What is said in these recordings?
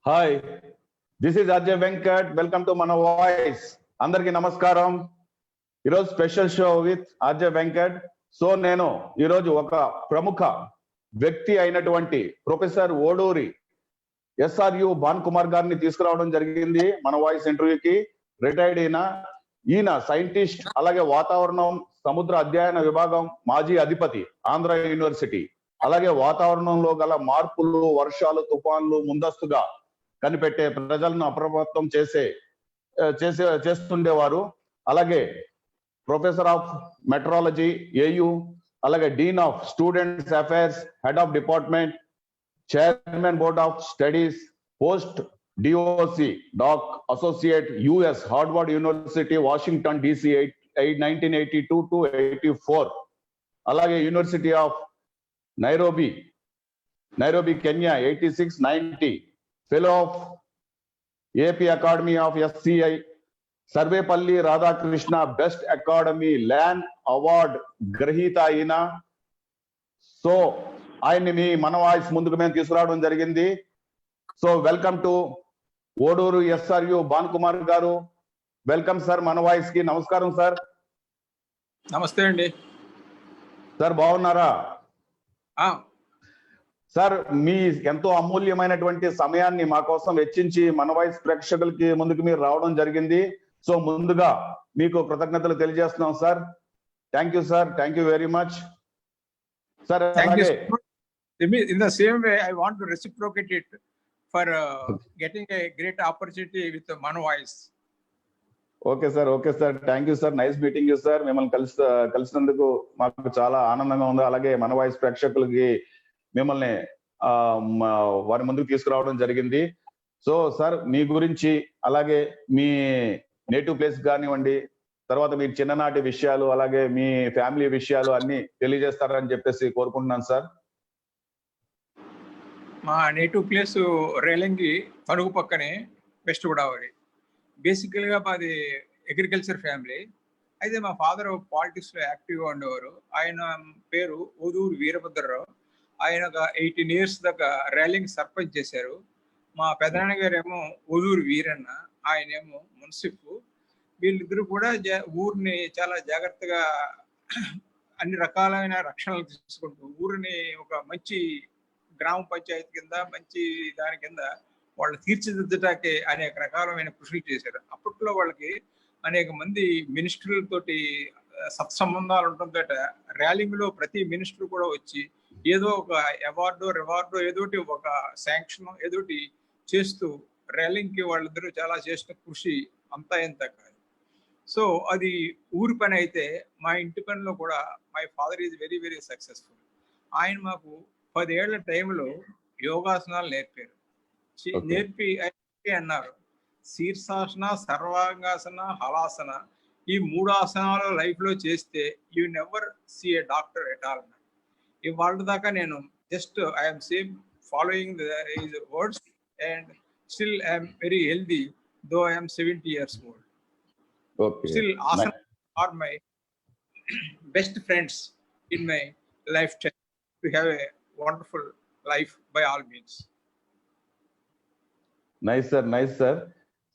Hi, this is Ajay Venkat. Welcome to మన voice. అందరికి నమస్కారం. ఈరోజు special show with Ajay Venkat. So నేను ఈరోజు ఒక ప్రముఖ వ్యక్తి అయినటువంటి ప్రొఫెసర్ ఓడూరి ఎస్ఆర్యు భాన్ కుమార్ గారిని తీసుకురావడం జరిగింది మన వాయిస్ ఇంటర్వ్యూకి. రిటైర్డ్ ఈయన సైంటిస్ట్, అలాగే వాతావరణం సముద్ర అధ్యయన విభాగం మాజీ అధిపతి ఆంధ్ర యూనివర్సిటీ. అలాగే వాతావరణంలో గల మార్పులు, వర్షాలు, తుఫాన్లు ముందస్తుగా కనిపెట్టే, ప్రజలను అప్రమత్తం చేస్తుండేవారు. అలాగే ప్రొఫెసర్ ఆఫ్ మెట్రాలజీ ఏయు, అలాగే dean of students affairs, head of department, chairman board of studies, post DOC doc associate, US Harvard University Washington DC 1982 to 84. అలాగే University of Nairobi Kenya 86-90. Fellow of AP academy of SCI, Sarvepalli Radhakrishna best academy land award గ్రహీత అయిన. So ఆయన్ని మీ మన voice ముందుకు మేము తీసుకురావడం జరిగింది. So welcome to Oduru SRU Bhan Kumar garu. Welcome sir మన వాయిస్ కి. నమస్కారం సార్. నమస్తే అండి సార్, బాగున్నారా? సార్, మీ ఎంతో అమూల్యమైనటువంటి సమయాన్ని మా కోసం వెచ్చించి మన వాయిస్ ప్రేక్షకులకి ముందుకు మీరు రావడం జరిగింది. సో ముందుగా మీకు కృతజ్ఞతలు తెలియజేస్తున్నాం sir. Thank you sir, thank you very much sir. In the same way, I want to reciprocate it for getting a great opportunity with Mana Voice. Okay sir, okay sir. Thank you sir. Nice meeting you sir. మిమ్మల్ని కలిసినందుకు మాకు చాలా ఆనందంగా ఉంది. అలాగే మన voice ప్రేక్షకులకి మిమ్మల్ని వారి ముందుకు తీసుకురావడం జరిగింది. సో సార్, మీ గురించి, అలాగే మీ నేటివ్ ప్లేస్ కానివ్వండి, తర్వాత మీ చిన్ననాటి విషయాలు, అలాగే మీ ఫ్యామిలీ విషయాలు అన్ని తెలియజేస్తారని చెప్పేసి కోరుకుంటున్నాను సార్. మా నేటివ్ ప్లేస్ రేలంగి, తణుగు పక్కనే, వెస్ట్ గోదావరి. బేసికల్గా మాది అగ్రికల్చర్ ఫ్యామిలీ. అయితే మా ఫాదర్ పాలిటిక్స్లో యాక్టివ్గా ఉండేవారు. ఆయన పేరు ఓదూరు వీరభద్రరావు. ఆయన ఒక 18 years దాకా రేలింగ్ సర్పంచ్ చేశారు. మా పెదనాన్న గారు ఏమో ఓదూరు వీరన్న, ఆయన ఏమో మున్సిఫ్. వీళ్ళిద్దరూ కూడా ఊరిని చాలా జాగ్రత్తగా అన్ని రకాలైన రక్షణలు తీసుకుంటూ ఊరిని ఒక మంచి గ్రామ పంచాయతీ కింద, మంచి దాని కింద వాళ్ళు తీర్చిదిద్దటానికి అనేక రకాలమైన కృషులు చేశారు. అప్పట్లో వాళ్ళకి అనేక మంది మినిస్టర్లతోటి సత్సంబంధాలు ఉండటంతో ర్యాలింగ్లో ప్రతి మినిస్టర్ కూడా వచ్చి ఏదో ఒక అవార్డు, రివార్డు, ఏదోటి ఒక శాంక్షన్ ఏదోటి చేస్తూ ర్యాలింగ్కి వాళ్ళిద్దరూ చాలా చేసిన కృషి అంతా ఎంత కాదు. సో అది ఊరి పని. అయితే మా ఇంటి పనిలో కూడా my father is very very successful. ఆయన మాకు 10 ఏళ్ల టైంలో యోగాసనాలు నేర్పారు. నేర్పి అన్నారు, శీర్షాసన, సర్వాంగాసన, హలాసన, ఈ 3 ఆసనాలు లైఫ్ లో చేస్తే you never see a doctor at all. ఇవాళ దాకా నేను just I'm same following his words and still I'm very healthy though I'm 70 years old. Still asana are my best friends in my lifetime to have a wonderful life by all means. Nice sir, nice sir.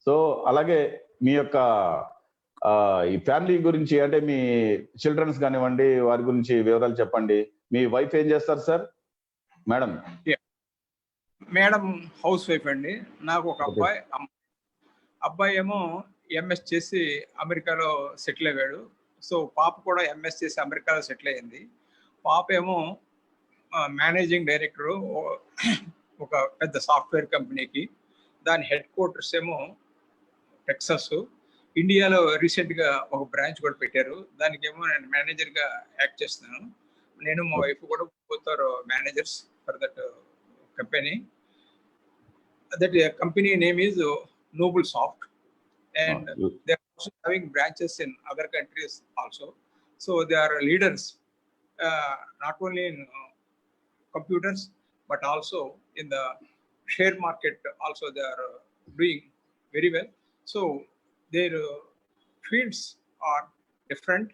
So అలాగే మీ యొక్క ఈ family గురించి, అంటే మీ children's కానివ్వండి, వారి గురించి వివరాలు చెప్పండి. మీ వైఫ్ ఏం చేస్తారు sir? Madam madam house wife అండి. నాకు ఒక అబ్బాయి ఏమో ఎంఎస్ చేసి అమెరికాలో సెటిల్ అయ్యాడు. సో పాప కూడా ఎంఎస్ చేసి అమెరికాలో సెటిల్ అయ్యింది. పాప ఏమో మేనేజింగ్ డైరెక్టర్ ఒక పెద్ద సాఫ్ట్వేర్ కంపెనీకి. దాని హెడ్ క్వార్టర్స్ ఏమో టెక్సాస్. ఇండియాలో రీసెంట్గా ఒక బ్రాంచ్ కూడా పెట్టారు. దానికి ఏమో నేను మేనేజర్గా యాక్ట్ చేస్తున్నాను. నేను మా వైఫ్ కూడా both are managers for that company. That company name is NobleSoft, and they are also having branches in other countries also. So they are leaders not only in computers but also in the share market. Also they are doing very well. So their fields are different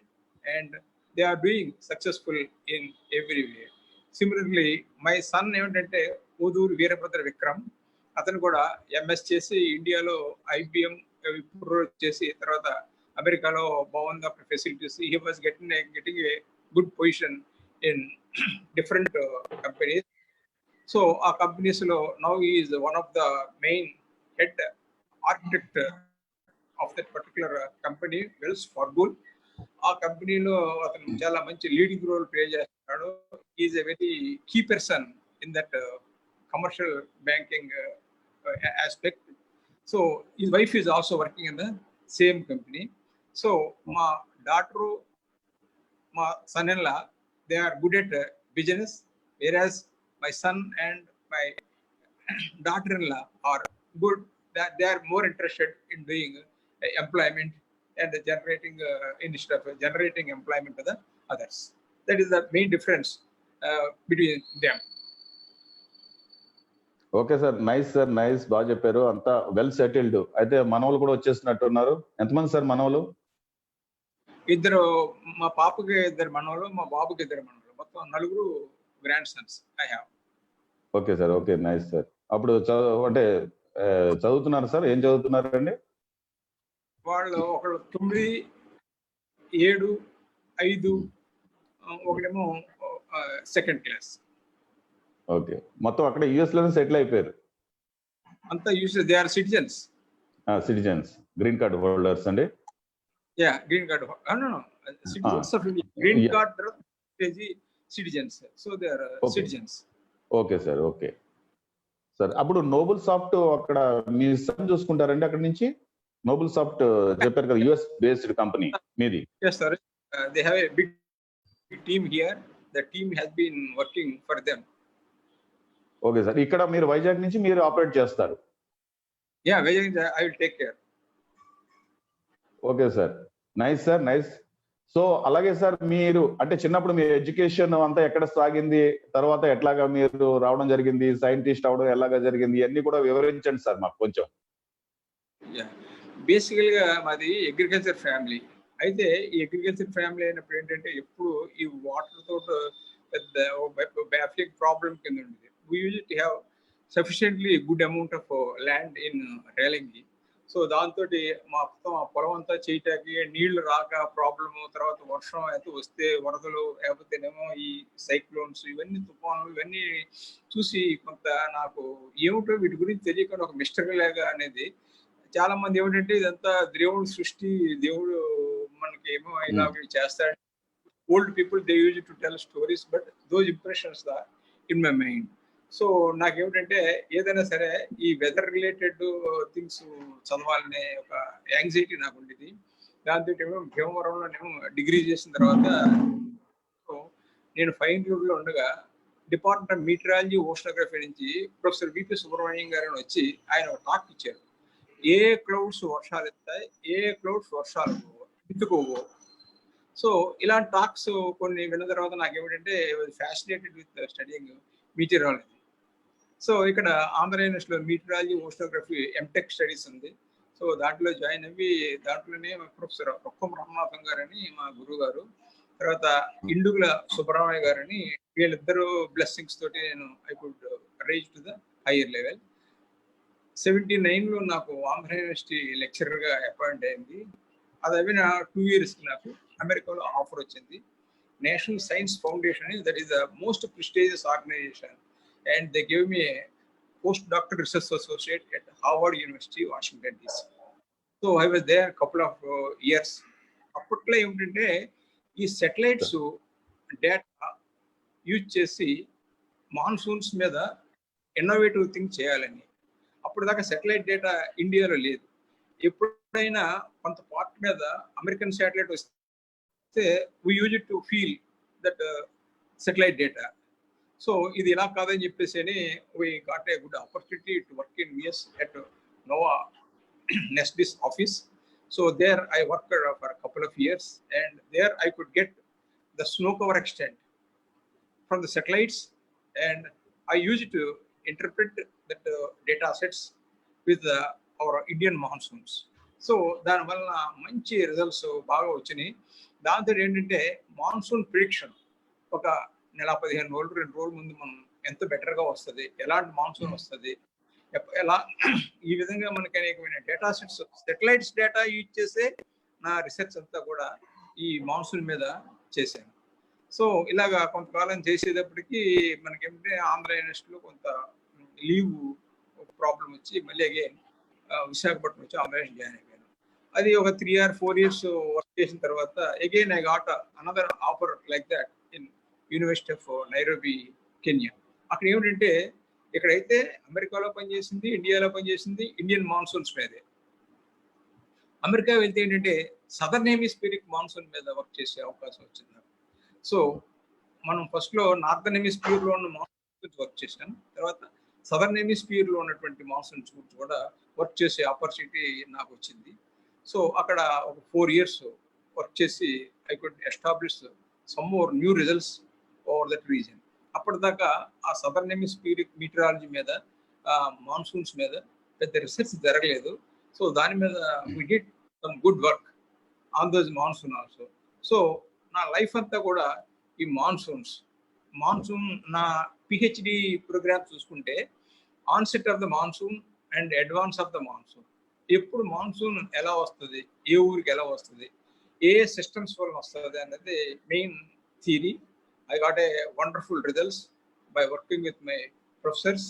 and they are doing successful in every way. Similarly, my son ఏమిటంటే ఓదూరు వీరభద్ర విక్రమ్, అతను కూడా MS చేసి ఇండియాలో IBM Wipro చేసి తర్వాత అమెరికాలో బాగుంది అక్కడ facilities. He was getting a good position in different companies. So ఆ కంపెనీస్ లో now is one of the main head architect of that particular company Wells Fargo. ఆ కంపెనీలో అతను చాలా మంచి లీడింగ్ రోల్ ప్లే చేస్తున్నాడు. Is a very key person in that commercial banking aspect. So his wife is also working in the same company. So my daughter, my son-in-law, they are good at business, whereas my son and my daughter-in-law are good. That they are more interested in doing employment and generating instead of generating employment to the others. That is the main difference between them. Okay sir, nice sir, nice, బాగా చెప్పారు. అంతా well settled. అయితే మనవలు కూడా వచ్చేసినట్టు ఉన్నారు. ఎంతమంది sir మనవలు? ఇద్దరు, మా పాపకి ఇద్దరు మనవలు, మా బాబుకి ఇద్దరు మనవలు, మొత్తం 4 grand Sons I have. Okay sir, okay, nice sir. అప్పుడు అంటే చదువుతున్నారు సార్? ఏం చదువుతున్నారండి వాళ్ళు? ఒకళ్ళు 9, 7, 5, ఒకడేమో సెకండ్ క్లాస్. ఓకే, మొత్తం అక్కడ యుఎస్ లోనే సెటిల్ అయిపోయారు అంతా US. They are citizens. Citizens, green card holders అండి. Yeah, green card. No citizens of India. Green card citizens. So they are citizens. Okay sir, okay sir. అప్పుడు Noble Soft అక్కడ మీ sun చూసుకుంటారండి అక్కడ నుంచి? Nobel soft చెప్పారు కదా, US based company మీది. yes sir, they have a big team here. The team has been working for them. Okay sir, ఇక్కడ మీరు వైజాగ్ నుంచి మీరు ఆపరేట్ చేస్తారు? Yeah, Vijay, I will take care. Okay sir, nice sir, nice. So అలాగే sir, మీరు అంటే చిన్నప్పుడు మీ education అంతా ఎక్కడ సాగింది, తర్వాత ఎట్లాగా మీరు రావడం జరిగింది, సైంటిస్ట్ అవడం ఎలాగా జరిగింది, ఇవన్నీ కూడా వివరించండి సార్ మాకు కొంచెం. బేసికల్ గా మాది అగ్రికల్చర్ ఫ్యామిలీ. అయితే ఈ అగ్రికల్చర్ ఫ్యామిలీ అయినప్పుడు ఏంటంటే ఎప్పుడు ఈ వాటర్ తోటి పెద్ద ప్రాబ్లం కింద ఉండేది. We used to have sufficiently good amount of land in Relangi. So దాంతో మొత్తం ఆ పొలం అంతా చేయటానికి నీళ్లు రాక ప్రాబ్లము, తర్వాత వర్షం అయితే వస్తే వరదలు, లేకపోతేనేమో ఈ సైక్లోన్స్, ఇవన్నీ తుఫాన్లు, ఇవన్నీ చూసి కొంత నాకు ఏమిటో వీటి గురించి తెలియకుండా ఒక మిస్టరీ లాగా అనేది. చాలా మంది ఏమిటంటే ఇదంతా దేవుడు సృష్టి, దేవుడు మనకి ఏమో ఇలా చేస్తాడు. Old people they use to tell stories, but those impressions దా ఇన్ మై మైండ్. సో నాకేమిటంటే ఏదైనా సరే ఈ వెదర్ రిలేటెడ్ థింగ్స్ చదవాలనే ఒక యాంగ్జైటీ నాకు ఉండేది. దాంతో ఏమో భీమవరంలోనేమో డిగ్రీ చేసిన తర్వాత నేను ఫైనల్ ఇయర్లో ఉండగా డిపార్ట్మెంట్ ఆఫ్ మీటరాలజీ ఓషనోగ్రఫీ నుంచి ప్రొఫెసర్ విపి సుబ్రహ్మణ్యం గారు వచ్చి ఆయన ఒక టాక్ ఇచ్చారు. ఏ క్లౌడ్స్ వర్షాలు ఇస్తాయి, ఏ క్లౌడ్స్ వర్షాలు ఎత్తుకోవో. సో ఇలాంటి టాక్స్ కొన్ని విన్న తర్వాత నాకేమిటంటే ఫ్యాసినేటెడ్ విత్ స్టడీయింగ్ మీటరాలజీ. సో ఇక్కడ ఆంధ్ర యూనివర్సిటీలో మీటరాలజీ ఓషనోగ్రఫీ ఎంటెక్ స్టడీస్ ఉంది. సో దాంట్లో జాయిన్ అయ్యి దాంట్లోనే ప్రొఫెసర్ రొక్కం రామనాథం గారని మా గురువు గారు, తర్వాత ఇండుగుల సుబ్రహ్మణ్య గారని, వీళ్ళిద్దరు బ్లెస్సింగ్స్ తోటి నేను I could rise to the higher level. 79లో నాకు ఆంధ్ర యూనివర్సిటీ లెక్చరర్గా అపాయింట్ అయింది. అది అయిన 2 years నాకు అమెరికాలో ఆఫర్ వచ్చింది. National science foundation, that is the most prestigious organisation, and they gave me a postdoctoral research associate at Harvard University, Washington DC. So I was there a couple of years. అప్పట్లో ఏమిటంటే ఈ satellites data use చేసి monsoons మీద innovative thing చేయాలని. అప్పుడు దాకా satellite data ఇండియాలో లేదు. ఎప్పుడైనా కొంత పార్ట్ మీద అమెరికన్ శాటిలైట్ వస్తే we use it to feel that satellite data. So ఇది ఇలా కాదని చెప్పేసి we got a good opportunity to work in US at NOAA NESDIS office. So there I worked for a couple of years, and there I could get the snow cover extent from the satellites, and I used to interpret that data sets with our Indian monsoons. So దానివల్ల మంచి results బాగా వచ్చినాయి. దాంతో ఏంటంటే monsoon prediction ఒక నెల 15 రోజులు 2 రోజుల ముందు మనం ఎంత బెటర్గా వస్తుంది, ఎలాంటి మాన్సూన్ వస్తుంది, ఎలా ఈ విధంగా మనకి అనేకమైన data sets, satellites data use చేసే నా రీసెర్చ్ అంతా కూడా ఈ మాన్సూన్ మీద చేశాను. సో ఇలాగా కొంతకాలం చేసేటప్పటికి మనకేంటంటే ఆంధ్ర యూనివర్సిటీలో కొంత లీవ్ ప్రాబ్లం వచ్చి మళ్ళీ అగైన్ విశాఖపట్నం వచ్చి ఆంధ్ర యూనివర్సిటీ జాయిన్ అయిపోయాను. అది ఒక 3 or 4 years వర్క్ చేసిన తర్వాత again I got another offer like that in university of Nairobi, Kenya. అక్కడ ఏమిటంటే ఇక్కడైతే అమెరికాలో పనిచేసింది, ఇండియాలో పనిచేసింది ఇండియన్ మాన్సూన్స్ మీదే. అమెరికా వెళ్తే ఏంటంటే సదర్న్ హెమిస్ఫియరిక్ మాన్సూన్ మీద వర్క్ చేసే అవకాశం వచ్చింది. సో మనం ఫస్ట్ లో నార్థన్ హెమిస్ఫియర్ లో ఉన్న మాన్సూన్ గురించి వర్క్ చేశాను. తర్వాత సదర్న్ హెమిస్ఫియర్ లో ఉన్నటువంటి మాన్సూన్స్ గురించి కూడా వర్క్ చేసే ఆపర్చునిటీ నాకు వచ్చింది. సో అక్కడ ఒక 4 years వర్క్ చేసి I could establish some more new results over that reason. అప్పటిదాకా ఆ సదర్న్ హెమిస్ఫియరిక్ మీటరాలజీ మీద, మాన్సూన్స్ మీద పెద్ద రీసెర్చ్ జరగలేదు. సో దాని మీద we did some good work on those monsoon also. So నా లైఫ్ అంతా కూడా ఈ మాన్సూన్ నా పిహెచ్డి ప్రోగ్రామ్ చూసుకుంటే onset of the monsoon and advance of the monsoon, ఎప్పుడు మాన్సూన్ ఎలా వస్తుంది, ఏ ఊరికి ఎలా వస్తుంది, ఏ సిస్టమ్స్ వల్ల వస్తుంది అనేది main theory. I got a wonderful results by working with my professors.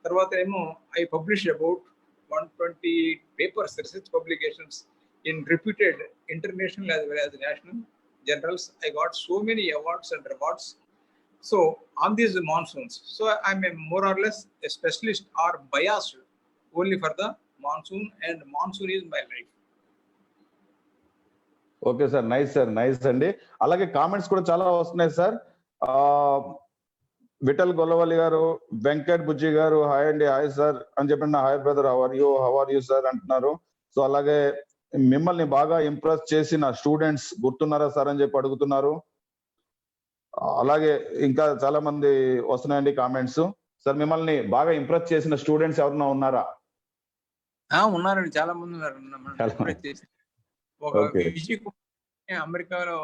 తర్వాత ఏమో I publish about 120 papers, research publications in reputed international as well as national journals. I got so many awards and rewards. So on these monsoons, so I'm a more or less a specialist or biased only for the monsoon, and monsoon is my life. Okay sir, nice అండి. అలాగే comments కూడా చాలా వస్తున్నాయి sir. Vithal Gollavalli గారు, వెంకట్ బుజ్జి గారు hi అండి, hi sir అని చెప్పండి. Hi brother, how are you sir అంటున్నారు. సో అలాగే మిమ్మల్ని బాగా ఇంప్రెస్ చేసిన స్టూడెంట్స్ గుర్తున్నారా సార్ అని చెప్పి అడుగుతున్నారు. అలాగే ఇంకా చాలా మంది వస్తున్నాయండి కామెంట్స్. సార్ మిమ్మల్ని బాగా ఇంప్రెస్ చేసిన స్టూడెంట్స్ ఎవరన్నా ఉన్నారా? ఉన్నారండి, చాలా మంది ఉన్నారు. ఒక విజయ్ కుమార్ అమెరికాలో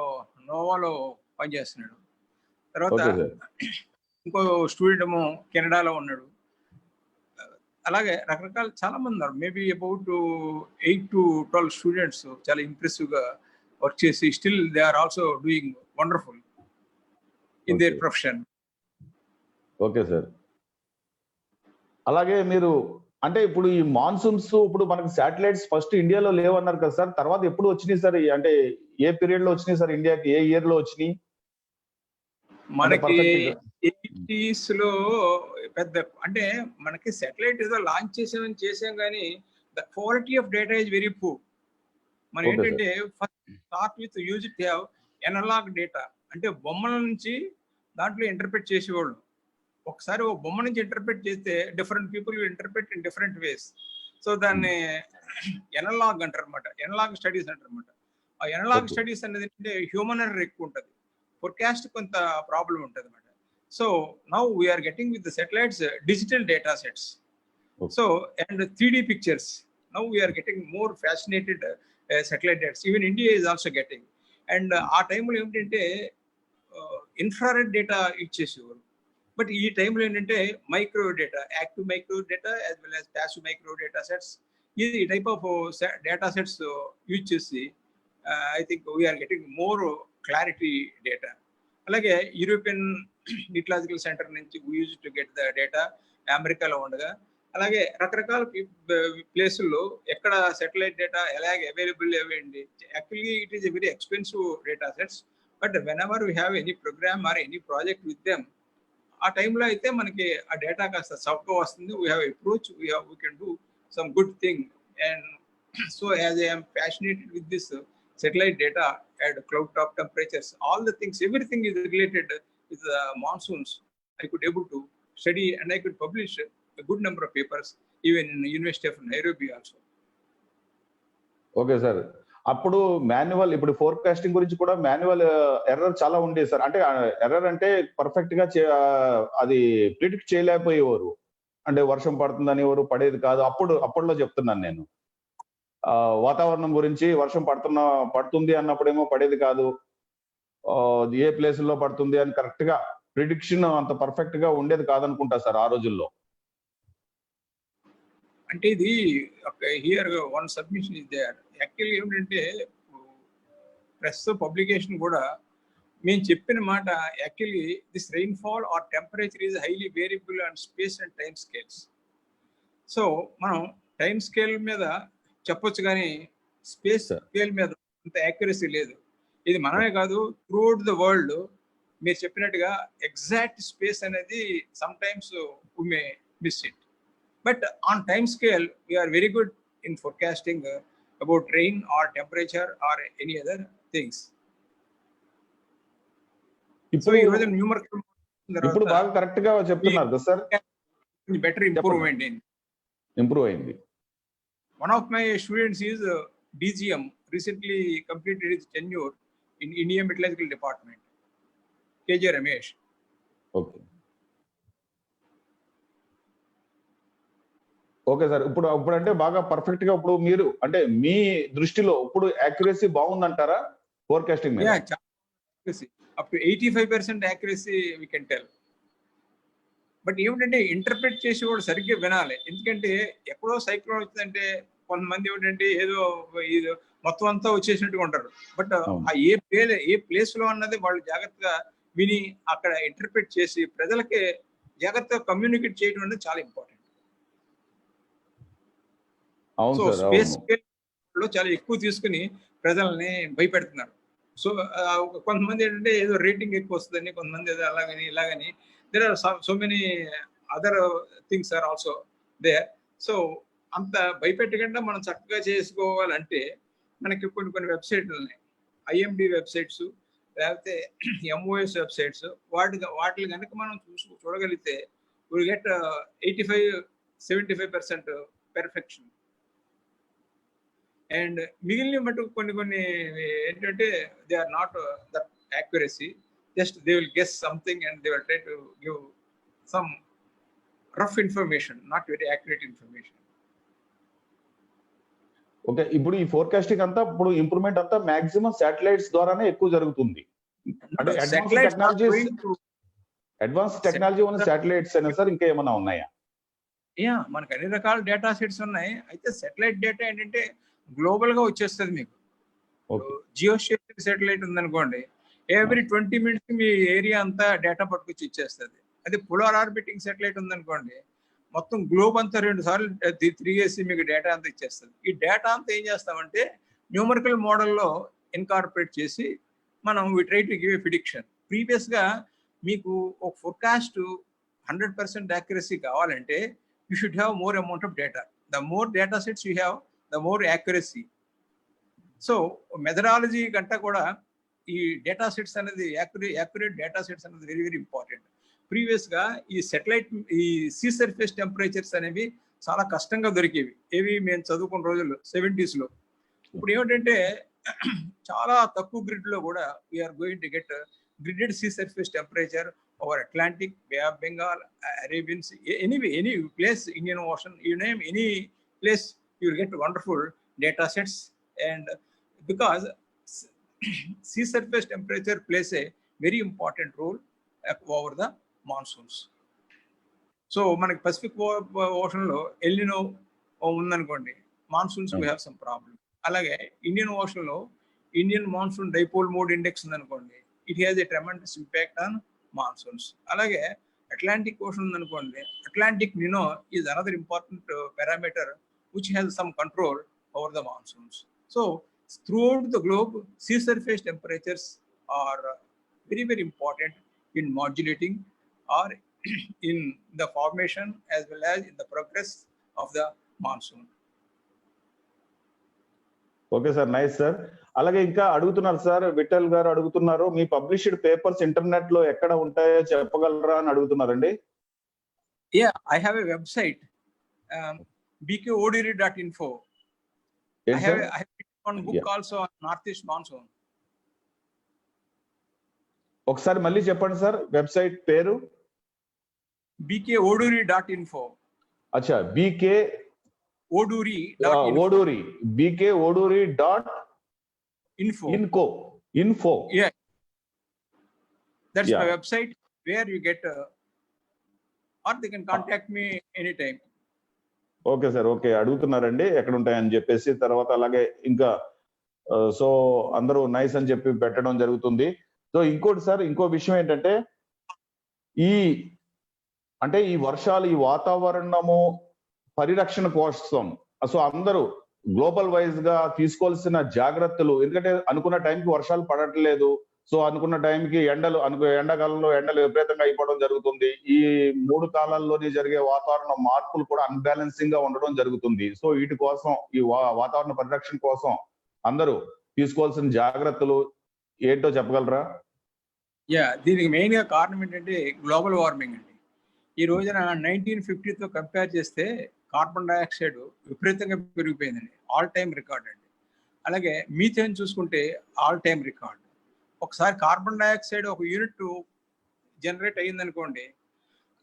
నోవాలో పనిచేస్తున్నాడు. తర్వాత ఇంకో స్టూడెంట్ ఏమో కెనడాలో ఉన్నాడు. అలాగే రకరకాల చాలా మంది ఉన్నారు. మేబీ అబౌట్ 8 to 12 స్టూడెంట్స్ చాలా ఇంప్రెసివ్ గా వర్క్ చేసి still they are also doing wonderful in their profession. Okay sir. అలాగే మీరు అంటే ఇప్పుడు ఈ మాన్సూన్స్ ఇప్పుడు మనకి శాటిలైట్స్ ఫస్ట్ ఇండియాలో లేవన్నారు కదా సార్, తర్వాత ఎప్పుడు వచ్చినాయి సార్? అంటే ఏ పీరియడ్ లో వచ్చినాయి సార్ ఇండియాకి, ఏ ఇయర్ లో వచ్చినాయి? మనకి 80s లో పెద్ద అంటే మనకి శాటిలైట్ ఏదో లాంచ్ చేసాం కానీ the quality of data is very poor. మనం ఏంటంటే first start with use to have analogue data. అంటే బొమ్మల నుంచి దాంట్లో ఇంటర్ప్రెట్ చేసేవాళ్ళు. ఒకసారి ఓ బొమ్మ నుంచి ఇంటర్ప్రెట్ చేస్తే different people interpret in different ways. So దాన్ని ఎనలాగ్ అంటారు అనమాట, ఎనలాగ్ స్టడీస్ అంటారు అనమాట. ఆ ఎనలాగ్ స్టడీస్ అనేది ఏంటంటే హ్యూమన్ ఎర్రర్ ఎక్కువ ఉంటుంది, ఫోర్కాస్ట్ కొంత ప్రాబ్లం ఉంటుంది అనమాట. So now we are getting with the satellites digital data sets. So and 3D pictures. Now we are getting more fascinated satellite data. Even India is also getting. And ఆ టైంలో ఏంటంటే infrared data ఇచ్చేసేవారు. But ఈ టైంలో ఏంటంటే micro data, active micro data as well as passive micro data sets, ఈ type of data sets use చేసి I think we're getting more clarity data. అలాగే European న్యూక్లాజికల్ సెంటర్ నుంచి we use to get the data అమెరికాలో ఉండగా, అలాగే రకరకాల ప్లేసుల్లో ఎక్కడ సెటిలైట్ డేటా ఎలాగే అవైలబుల్ అవ్వండి. Actually it is a very expensive data sets, but whenever we have any programme or any project with them, ఆ టైంలో అయితే మనకి ఆ డేటా కాస్త చౌకగా వస్తుంది. We have approach, we can do some good thing. And so as I'm passionated with this satellite data at cloud top temperatures, all the things, everything is related with the monsoons. I could able to study and I could publish a good number of papers even in the University of Nairobi also. Okay sir. అప్పుడు manual, ఇప్పుడు forecasting గురించి కూడా manual error చాలా ఉండేది sir. అంటే error అంటే perfect గా అది ప్రిడిక్ట్ చేయలేకపోయేవారు. అంటే వర్షం పడుతుందని ఎవరు పడేది కాదు. అప్పట్లో చెప్తున్నాను నేను. వాతావరణం గురించి వర్షం పడుతుంది అన్నప్పుడేమో పడేది కాదు, ఏ ప్లేస్ లో పడుతుంది అని కరెక్ట్ గా ప్రిడిక్షన్ అంత పర్ఫెక్ట్ గా ఉండేది కాదనుకుంటా సార్ ఆ రోజుల్లో. అంటే ఇది here one submission is there. యాక్చువల్గా ఏమిటంటే ప్రెస్ పబ్లికేషన్ కూడా మేము చెప్పిన మాట actually this rainfall or temperature is highly variable and space and time scales. So మనం టైం స్కేల్ మీద చెప్పొచ్చు కానీ స్పేస్ స్కేల్ మీద అంత యాక్యురసీ లేదు. ఇది మనమే కాదు, త్రూఅవుట్ ద వరల్డ్ మీరు చెప్పినట్టుగా ఎగ్జాక్ట్ స్పేస్ అనేది sometimes we may miss it. But on time scale we are very good in forecasting about rain or temperature or any other things. So ఈ రోజు న్యూమరికల్ ఇప్పుడు బాగా కరెక్ట్ గా చెప్తున్నారు కదా సార్. బెటర్ ఇంప్రూవ్మెంట్ ఇంప్రూవ్ అయింది. One of my students is DGM, recently completed his tenure in Indian Metallurgical Department, KJ Ramesh. Okay okay sir. ఇప్పుడు అంటే బాగా పర్ఫెక్ట్ గా ఇప్పుడు మీరు అంటే మీ దృష్టిలో ఇప్పుడు యాక్యురసీ బాగుందంటారా ఫోర్కాస్టింగ్ మీద? Yeah, accuracy. Up to 85% accuracy we can tell. But ఏమిటంటే ఇంటర్ప్రిట్ చేసేవాడు సరిగ్గా వినాలి. ఎందుకంటే ఎక్కడో సైక్లోన్ వచ్చిందంటే కొంతమంది ఏమిటంటే ఏదో ఇది మొత్తం అంతా వచ్చేసినట్టుగా ఉంటారు. బట్ ఆ ఏ ప్లేస్ లో అన్నది వాళ్ళు జాగ్రత్తగా విని అక్కడ ఇంటర్ప్రిట్ చేసి ప్రజలకి జాగ్రత్తగా కమ్యూనికేట్ చేయడం అనేది చాలా ఇంపార్టెంట్. సో స్పేస్ లో చాలా ఎక్కువ తీసుకుని ప్రజల్ని భయపెడుతున్నారు. సో కొంతమంది ఏంటంటే ఏదో రేటింగ్ ఎక్కువ వస్తుందని, కొంతమంది ఏదో అలాగని ఇలాగని. There are so many other things are also there. So అంత భయపెట్టకుండా మనం చక్కగా చేసుకోవాలంటే మనకి కొన్ని వెబ్సైట్లు ఉన్నాయి. IMD వెబ్సైట్స్ లేకపోతే MOS వెబ్సైట్స్ వాటిని కనుక మనం చూడగలిగితే విల్ గెట్ 85-75% పెర్ఫెక్షన్. అండ్ మిగిలిన మటుకు కొన్ని ఏంటంటే they are not that accuracy. Just they will guess something and they will try to give some rough information, not very accurate information. Okay, ఇప్పుడు ఈ ఫోర్కాస్టింగ్ అంతా ఇప్పుడు ఇంప్రూవ్మెంట్ అంతా మాక్సిమం శాటిలైట్స్ ద్వారానే ఎక్కువ జరుగుతుంది. అంటే అడ్వాన్స్ టెక్నాలజీ ఉన్న శాటిలైట్స్ అయినా సార్ ఇంకా ఏమైనా ఉన్నాయా? మనకు అన్ని రకాల డేటా సెట్స్ ఉన్నాయి. అయితే శాటిలైట్ డేటా ఏంటంటే గ్లోబల్ గా వచ్చేస్తుంది. మీకు జియో స్టేషనరీ శాటిలైట్ ఉందనుకోండి, ఎవ్రీ 20 minutes మీ ఏరియా అంతా డేటా పట్టుకొచ్చి ఇచ్చేస్తుంది. అదే పోలార్ ఆర్బిటింగ్ శాటిలైట్ ఉందనుకోండి, మొత్తం గ్లోబ్ అంతా 2 సార్లు తిరిగేసి మీకు డేటా అంతా ఇచ్చేస్తుంది. ఈ డేటా అంతా ఏం చేస్తామంటే న్యూమరికల్ మోడల్లో ఇన్కార్పొరేట్ చేసి మనం we try to give a prediction. ప్రీవియస్గా మీకు ఒక ఫోర్కాస్ట్ 100% యాక్యురసీ కావాలంటే you should have more amount of data. The more data sets you have the more accuracy. So methodology కంటే కూడా ఈ డేటా సెట్స్ అనేది యాక్యురేట్ డేటా సెట్స్ అనేది very very important. ప్రీవియస్గా ఈ సెటిలైట్ ఈ సీ సర్ఫేస్ టెంపరేచర్స్ అనేవి చాలా కష్టంగా దొరికేవి. ఏవి మేము చదువుకున్న రోజుల్లో 70s లో. ఇప్పుడు ఏమిటంటే చాలా తక్కువ గ్రిడ్లో కూడా we're going to get gridded sea surface temperature over Atlantic, Bay of Bengal, Arabian Sea, any place, Indian Ocean, you name any place, you will get wonderful data sets. And because sea surface temperature plays a very important role over the monsoons. So మనకి Pacific Ocean లో El Nino ఉందనుకోండి, monsoons we have some problem. అలాగే Indian Ocean లో Indian monsoon dipole mode index ఉందనుకోండి, it has a tremendous impact on monsoons. అలాగే Atlantic Ocean ఉందనుకోండి, Atlantic Nino is another important parameter which has some control over the monsoons. So throughout the globe, sea surface temperatures are very very important in modulating or in the formation as well as in the progress of the monsoon. Okay sir, nice sir. అలాగే ఇంకా అడుగుతున్నారు sir, Vithal గారు అడుగుతున్నారు, మీ published papers internet లో ఎక్కడ ఉంటాయో చెప్పగలరా అని అడుగుతున్నారండి. I have a website, bkodiri.info. I have one book also on Northeast monsoon. ఒకసారి మళ్ళీ చెప్పండి సార్ వెబ్సైట్ పేరు. bkoduri.info. అచ్చా, BK Oduri. bkoduri.info. Yeah, that's my website where you get or they can contact me anytime. Okay sir. Okay. అడుగుతున్నారండి ఎక్కడ ఉంటాయని చెప్పేసి. తర్వాత అలాగే ఇంకా సో అందరూ నైస్ అని చెప్పి పెట్టడం జరుగుతుంది. సో ఇంకోటి సార్, ఇంకో విషయం ఏంటంటే ఈ అంటే ఈ వర్షాలు, ఈ వాతావరణము పరిరక్షణ కోసం సో అందరూ గ్లోబల్ వైజ్ గా తీసుకోవాల్సిన జాగ్రత్తలు, ఎందుకంటే అనుకున్న టైంకి వర్షాలు పడట్లేదు. సో అనుకున్న టైంకి ఎండాకాలంలో ఎండలు విపరీతంగా అయిపోవడం జరుగుతుంది. ఈ 3 కాలాల్లోని జరిగే వాతావరణ మార్పులు కూడా అన్‌బ్యాలెన్సింగ్ గా ఉండడం జరుగుతుంది. సో వీటి కోసం ఈ వాతావరణ పరిరక్షణ కోసం అందరూ తీసుకోవాల్సిన జాగ్రత్తలు ఏంటో చెప్పగలరా? దీనికి మెయిన్ గా కారణం ఏంటంటే గ్లోబల్ వార్మింగ్ అండి. ఈ రోజున 1950తో కంపేర్ చేస్తే కార్బన్ డైఆక్సైడ్ విపరీతంగా పెరిగిపోయిందండి. ఆల్ టైమ్ రికార్డ్ అండి. అలాగే మీథేన్ చూసుకుంటే ఆల్ టైమ్ రికార్డ్. ఒకసారి కార్బన్ డైఆక్సైడ్ ఒక యూనిట్ జనరేట్ అయ్యిందనుకోండి,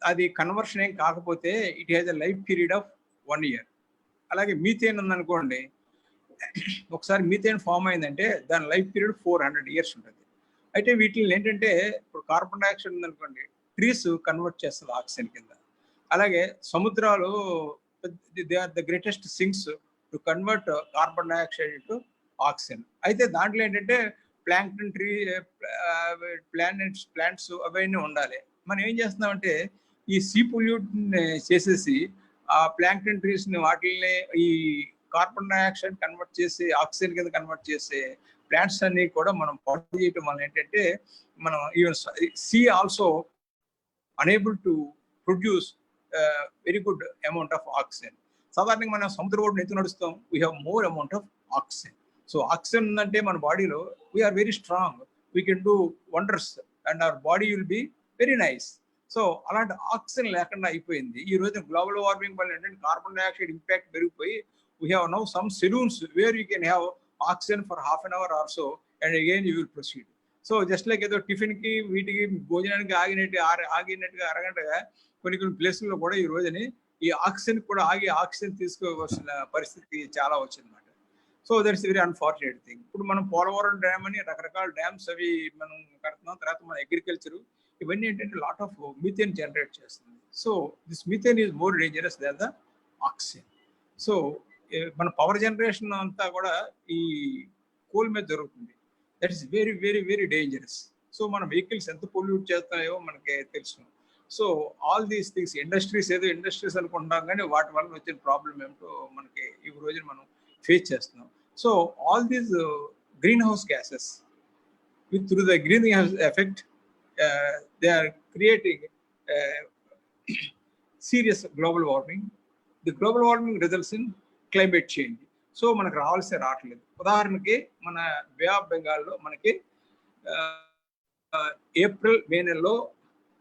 అది కన్వర్షన్ ఏం కాకపోతే it has a life period of 1 year. అలాగే మీథేన్ ఉందనుకోండి, ఒకసారి మీథేన్ ఫామ్ అయిందంటే దాని లైఫ్ పీరియడ్ 400 years ఉంటుంది. అయితే వీటిని ఏంటంటే ఇప్పుడు కార్బన్ డైఆక్సైడ్ ఉందనుకోండి, ట్రీస్ కన్వర్ట్ చేస్తుంది ఆక్సిజన్ కింద. అలాగే సముద్రాలు they are the greatest sinks to convert carbon dioxide into oxygen. అయితే దాంట్లో ఏంటంటే ప్లాంక్టన్ ప్లాంట్స్ అవన్నీ ఉండాలి. మనం ఏం చేస్తున్నామంటే ఈ సీ పొల్యూట్ చేసేసి ఆ ప్లాంక్టన్ ట్రీస్ ని వాటిని ఈ కార్బన్ డైఆక్సైడ్ కన్వర్ట్ చేసి ఆక్సిజన్ కింద కన్వర్ట్ చేసే ప్లాంట్స్ అన్ని కూడా మనం పాడు చేయటం వల్ల ఏంటంటే మనం even sea also unable to produce very good amount of oxygen. సాధారణంగా మనం సముద్ర ఒడ్డున ఎందుకు నడుస్తాం? We have more amount of oxygen. So oxygen ఉందంటే మన బాడీలో we're very strong, we can do wonders and our body will be very nice. So అలాంటి ఆక్సిజన్ లేకుండా అయిపోయింది. ఈ రోజు గ్లోబల్ వార్మింగ్ వల్ల ఏంటంటే కార్బన్ డైఆక్సైడ్ ఇంపాక్ట్ పెరిగిపోయి we have now some salons where you can have oxygen for half an hour or so and again you will proceed. So just like ఏదో tiffin కి వీటికి భోజనానికి ఆగినట్టుగా అరగంటగా కొన్ని ప్లేసుల్లో కూడా ఈ రోజుని ఈ ఆక్సిజన్ కూడా ఆగి ఆక్సిజన్ తీసుకోవాల్సిన పరిస్థితి చాలా వచ్చిందన్నమాట. So that's very unfortunate thing. ఇప్పుడు మనం పోలవరం డ్యామ్ అని రకరకాల డ్యామ్స్ అవి మనం కడుతున్నాం. తర్వాత మన అగ్రికల్చర్ ఇవన్నీ ఏంటంటే లాట్ ఆఫ్ మీథేన్ జనరేట్ చేస్తుంది. So this methane is more dangerous than the oxygen. So మన పవర్ జనరేషన్ అంతా కూడా ఈ కోల్ మీద జరుగుతుంది. That is very very very dangerous. So మన వెహికల్స్ ఎంత పొల్యూట్ చేస్తాయో మనకి తెలుసు. సో ఆల్ దీస్ థింగ్స్ ఏదో ఇండస్ట్రీస్ అనుకుంటున్నాం, కానీ వాటి వల్ల వచ్చిన ప్రాబ్లం ఏమిటో మనకి ఈ రోజున మనం ఫేస్ చేస్తున్నాం. So all these greenhouse gases through the greenhouse effect they are creating serious global warming. The global warming results in climate change. So మనకు రావట్లేదు. ఉదాహరణకి మన బే ఆఫ్ బెంగాల్లో మనకి ఏప్రిల్ మే నెలలో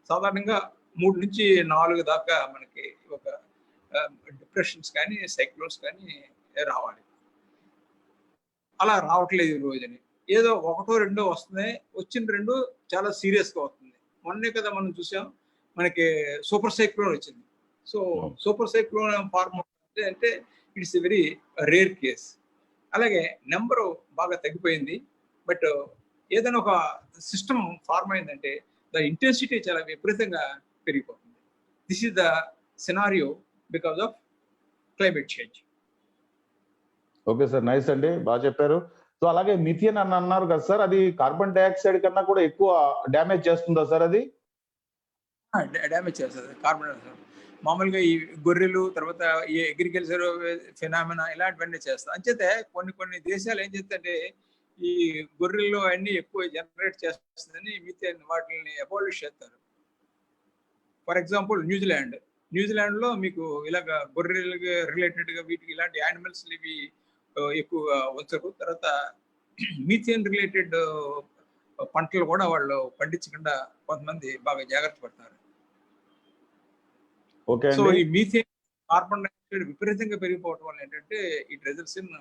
సాధారణంగా 3 నుంచి 4 దాకా మనకి ఒక డిప్రెషన్స్ కానీ సైక్లోన్స్ కానీ రావాలి. అలా రావట్లేదు ఈ రోజుని. ఏదో 1, 2 వస్తున్నాయి. వచ్చిన 2 చాలా సీరియస్గా వస్తుంది. మొన్నే కదా మనం చూసాం, మనకి సూపర్ సైక్లోన్ వచ్చింది. సో సూపర్ సైక్లోన్ ఫార్మ్ అంటే it's a very rare case. అలాగే నెంబరు బాగా తగ్గిపోయింది. బట్ ఏదైనా ఒక సిస్టమ్ ఫార్మ్ అయిందంటే ద ఇంటెన్సిటీ చాలా విపరీతంగా పెరిగిపోతుంది. This is the scenario because of climate change. Okay sir, nice అండి, బాగా చెప్పారు. సో అలాగే మిథేన్ అని అన్నారు కదా సార్, అది కార్బన్ డైఆక్సైడ్ కన్నా కూడా ఎక్కువ డ్యామేజ్ చేస్తుందా సార్? అది డ్యామేజ్ చేస్తుంది కార్బన్ డైఆక్సైడ్. మామూలుగా ఈ గొర్రెలు తర్వాత ఈ అగ్రికల్చర్ ఫినామినా ఇలాంటివన్నీ చేస్తాయి. అంచేతే కొన్ని దేశాలు ఏం చేస్తాయంటే ఈ గొర్రెలు అన్ని ఎక్కువ జనరేట్ చేస్తుందని మిథేన్ వాటిని అబాలిష్ చేస్తారు. ఫర్ ఎగ్జాంపుల్ న్యూజిలాండ్ లో మీకు ఇలాగ గొర్రెలకి రిలేటెడ్ గా వీటికి ఇలాంటి యానిమల్స్ ఇవి ఎక్కువ వచ్చరు. తర్వాత మీథేన్ రిలేటెడ్ పంటలు కూడా వాళ్ళు పండించకుండా కొంతమంది బాగా జాగ్రత్త పడతారు. సో ఈ మీథేన్ కార్బన్ డైఆక్సైడ్ విపరీతంగా పెరిగిపోవడం వల్ల ఏంటంటే it results in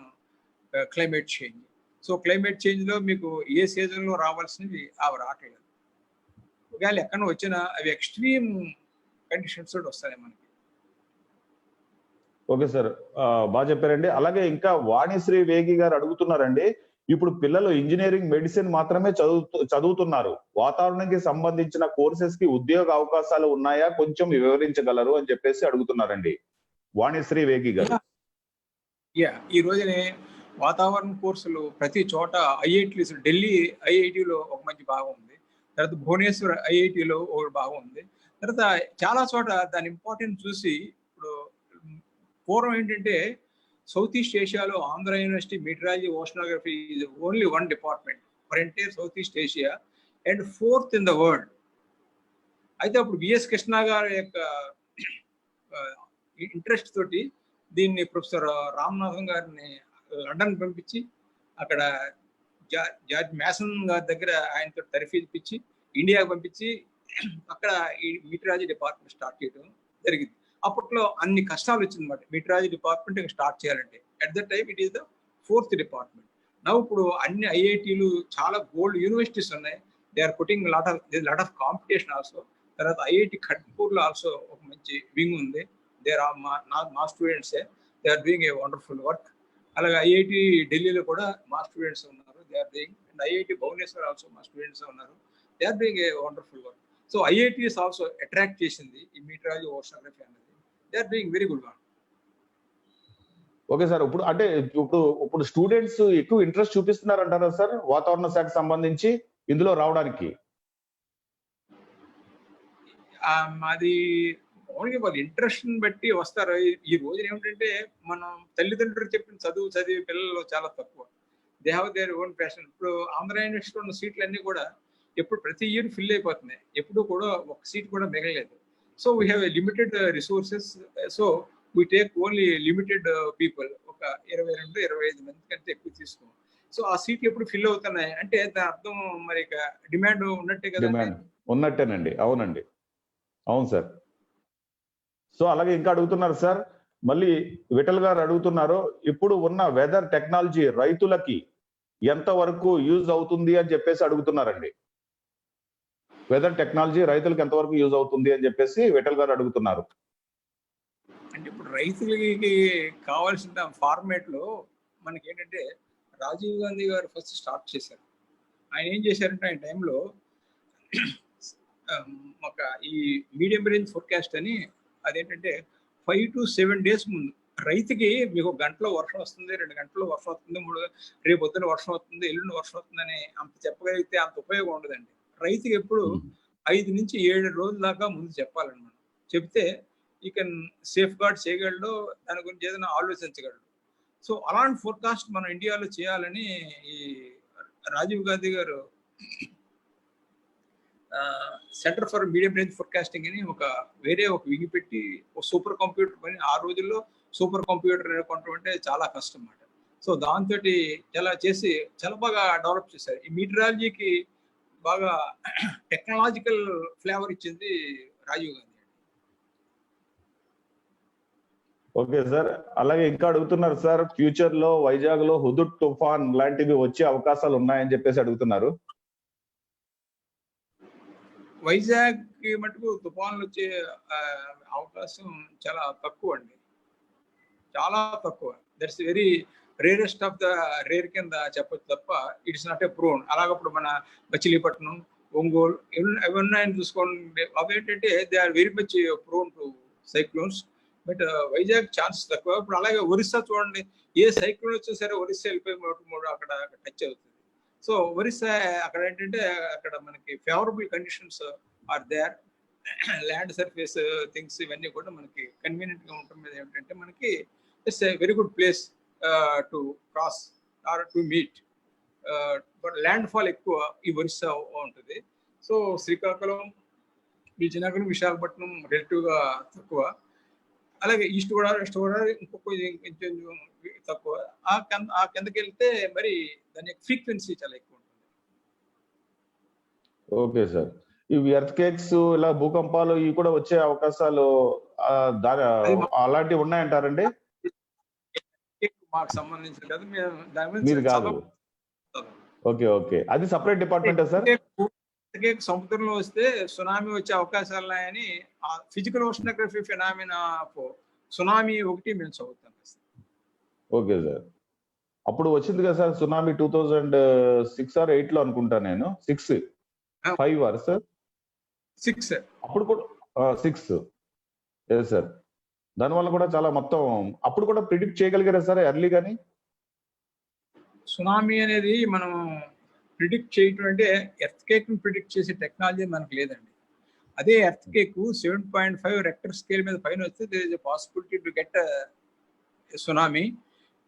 climate change. So climate change లో మీకు ఏ సీజన్ లో రావాల్సినవి అవి రావట్లేదు. ఒకవేళ ఎక్కడ వచ్చినా అవి ఎక్స్ట్రీమ్ కండిషన్స్ వస్తాయి మనకి. ఓకే సార్, బాగా చెప్పారండి. అలాగే ఇంకా వాణిశ్రీ వేగి గారు అడుగుతున్నారండి, ఇప్పుడు పిల్లలు ఇంజనీరింగ్ మెడిసిన్ మాత్రమే చదువుతున్నారు. వాతావరణానికి సంబంధించిన కోర్సెస్ కి ఉద్యోగ అవకాశాలు ఉన్నాయా, కొంచెం వివరించగలరు అని చెప్పేసి అడుగుతున్నారండి. వాణిశ్రీ వేగి గారు. ఈ రోజునే వాతావరణ కోర్సులు ప్రతి చోట ఐఐటీలు, ఢిల్లీ ఐఐటిలో ఒక మంచి భాగం ఉంది, తర్వాత భువనేశ్వర్ ఐఐటిలో ఒక భాగం ఉంది, తర్వాత చాలా చోట దాని ఇంపార్టెన్స్ చూసి ఇప్పుడు పూర్వం ఏంటంటే సౌత్ ఈస్ట్ ఏషియాలో Andhra university meteorology oceanography is only one department for entire south east Asia and 4th in the world. అయితే అప్పుడు విఎస్ కృష్ణ గారి యొక్క ఇంట్రెస్ట్ తోటి దీన్ని ప్రొఫెసర్ రామనాథన్ గారిని లండన్ పంపించి అక్కడ జార్జ్ మ్యాసన్ గారి దగ్గర ఆయనతో టర్ఫీ ఇప్పించి ఇండియాకి పంపించి అక్కడ ఈ మీటరాలజీ డిపార్ట్మెంట్ స్టార్ట్ చేయడం జరిగింది. అప్పట్లో అన్ని కష్టాలు వచ్చిందన్నమాట మీటరాలజీ డిపార్ట్మెంట్ స్టార్ట్ చేయాలంటే. At that time it is the 4th department. నవ్వు ఇప్పుడు అన్ని ఐఐటీలు చాలా గోల్డ్ యూనివర్సిటీస్ ఉన్నాయి. They are putting lot of competition also. తర్వాత ఐఐటి ఖడ్పూర్లో ఆల్సో ఒక మంచి వింగ్ ఉంది. దే ఆర్ మా స్టూడెంట్సే, they are doing a wonderful work. అలాగే ఐఐటి ఢిల్లీలో కూడా మా స్టూడెంట్స్ ఉన్నారు, they are doing. And IIT Bhubaneswar also మా స్టూడెంట్స్ ఉన్నారు, they are doing a wonderful work. So IITs also attract చేసింది ఈ మీటరాలజీ ఓషనోగ్రఫీ అనేది. They are doing very good work. Okay sir, ఇప్పుడు అంటే ఇప్పుడు స్టూడెంట్స్ ఎక్కువ ఇంట్రెస్ట్ చూపిస్తున్నారంటారా సార్ వాతావరణ శాఖకు సంబంధించి ఇందులో రావడానికి? అది ఓన్లీ వాళ్ళ ఇంట్రెస్ట్ బట్టి వస్తారు. ఈ రోజు ఏమిటంటే మనం తల్లిదండ్రులు చెప్పిన చదివి పిల్లలు చాలా తక్కువ. They have their own passion. ఇప్పుడు ఆంధ్ర యూనివర్సిటీలో ఉన్న సీట్లు అన్ని కూడా ఎప్పుడు ప్రతి ఇయర్ ఫిల్ అయిపోతున్నాయి, ఎప్పుడు కూడా ఒక సీట్ కూడా మిగలలేదు. So we have limited resources, so we take only limited people, ఒక 22-25 మంది కంటే ఎక్కువ తీసుకోం. సో ఆ సీట్లు ఎప్పుడు ఫిల్ అవుతున్నాయి అంటే దాని అర్థం మరి ఇక డిమాండ్ ఉన్నట్టే కదా. డిమాండ్ ఉన్నట్టేనండి. అవునండి, అవును సార్. సో అలాగే ఇంకా అడుగుతున్నారు సార్, మళ్ళీ విఠల్ గారు అడుగుతున్నారు, ఇప్పుడు ఉన్న వెదర్ టెక్నాలజీ రైతులకి ఎంత వరకు యూజ్ అవుతుంది అని చెప్పేసి అడుగుతున్నారండి. వెదర్ టెక్నాలజీ రైతులకు ఎంతవరకు యూజ్ అవుతుంది అని చెప్పేసి విఠల్ గారు అడుగుతున్నారు. అంటే ఇప్పుడు రైతులకి కావాల్సిన ఫార్మేట్ లో మనకి ఏంటంటే రాజీవ్ గాంధీ గారు ఫస్ట్ స్టార్ట్ చేశారు. ఆయన ఏం చేశారంటే ఆయన టైంలో ఒక ఈ మీడియం రేంజ్ ఫోర్కాస్ట్ అని, అదేంటంటే 5 to 7 days ముందు రైతుకి మీకు 1 గంటలో వర్షం వస్తుంది, 2 గంటల్లో వర్షం వస్తుంది, రేపు పొద్దున వర్షం వస్తుంది, ఎల్లుండి వర్షం వస్తుందని అంత చెప్పగలిగితే అంత ఉపయోగం ఉండదండి. రైతుకి ఎప్పుడు 5 నుంచి 7 రోజుల దాకా ముందు చెప్పాలన్నమాట. చెప్తే ఈ కెన్ సేఫ్ గార్డ్ చేయగలడు, దాని గురించి ఏదైనా ఆలోచించగలడు. సో అలాంటి ఫోర్కాస్ట్ మనం ఇండియాలో చేయాలని ఈ రాజీవ్ గాంధీ గారు centre for medium range forecasting అని వేరే ఒక వింగ్ పెట్టి ఒక సూపర్ కంప్యూటర్ పని. ఆ రోజుల్లో సూపర్ కంప్యూటర్ కొనడం అంటే చాలా కష్టం అన్నమాట. సో దాంతో చాలా చేసి చాలా బాగా డెవలప్ చేశారు. ఈ మీటరాలజీకి బాగా టెక్నాలజికల్ ఫ్లేవర్ ఇచ్చింది రాజీవ్ గాంధీ. ఓకే సార్, అలాగే ఇంకా అడుగుతున్నారు సార్, ఫ్యూచర్ లో వైజాగ్ లో హుదుడ్ తుఫాన్ లాంటివి వచ్చే అవకాశాలు ఉన్నాయని చెప్పేసి అడుగుతున్నారు. వైజాగ్ కి మటుకు తుఫాన్లు వచ్చే అవకాశం చాలా తక్కువ అండి, చాలా తక్కువ. That's very rarest of the rare కింద చెప్పొచ్చు తప్ప ఇట్స్ నాట్ ఏ ప్రోన్. అలాగప్పుడు మన మచిలీపట్నం, ఒంగోలు అవి ఉన్నాయని చూసుకోండి, అవి ఏంటంటే they are very much prone to cyclones. But Vizag chance తక్కువ. ఇప్పుడు అలాగే ఒరిస్సా చూడండి, ఏ సైక్లోన్ వచ్చా సరే ఒరిస్సా వెళ్ళిపోయి అక్కడ టచ్ అవుతుంది. సో ఒరిస్సా అక్కడ ఏంటంటే అక్కడ మనకి favourable conditions are there, land surface things ఇవన్నీ కూడా మనకి కన్వీనియంట్ గా ఉండటం మీద ఏంటంటే మనకి it's a very good place to cross or to meet. But landfall ఎక్కువ ఈ ఒరిస్సా ఉంటుంది. సో శ్రీకాకుళం, విజయనగరం, విశాఖపట్నం రిలేటివ్ గా తక్కువ. అలాగే ఈస్ట్ గోదావరి, వెస్ట్ గోదావరి ఇంకొంచెం తక్కువ. ఆ కిందకి వెళ్తే మరి దాని ఫ్రీక్వెన్సీ చాలా ఎక్కువ ఉంటుంది. ఓకే సార్, ఇవి ఎర్త్ కేక్స్ ఇలా భూకంపాలు ఇవి కూడా వచ్చే అవకాశాలు అలాంటివి ఉన్నాయంటారండి? మాకు సంబంధించిన కదా, మీరు కాదు. ఓకే ఓకే, అది సపరేట్ డిపార్ట్మెంటా సార్? సముద్రంలో వస్తే సునామీ వచ్చే అవకాశాలు ఉన్నాయని ఫిజికల్ ఓషనోగ్రఫీ ఫినామినా సునామీ ఒకటి మేము చదువుతాం. ఓకే సార్, అప్పుడు వచ్చింది కదా సార్ సునామీ 2006 or 8 లో అనుకుంటా నేను. 5 సార్? 6 అప్పుడు కూడా 6 సార్. దానివల్ల కూడా చాలా మొత్తం అప్పుడు కూడా ప్రిడిక్ట్ చేయగలిగారా సార్ ఎర్లీ గాని? సునామీ అనేది మనం ప్రిడిక్ట్ చేయటం అంటే ఎర్త్‌క్వేక్ ని ప్రిడిక్ట్ చేసే టెక్నాలజీ మనకు లేదండి. అదే ఎర్త్‌క్వేక్ 7.5 రెక్టర్ స్కేల్ మీద పైన వస్తే there is a possibility to get tsunami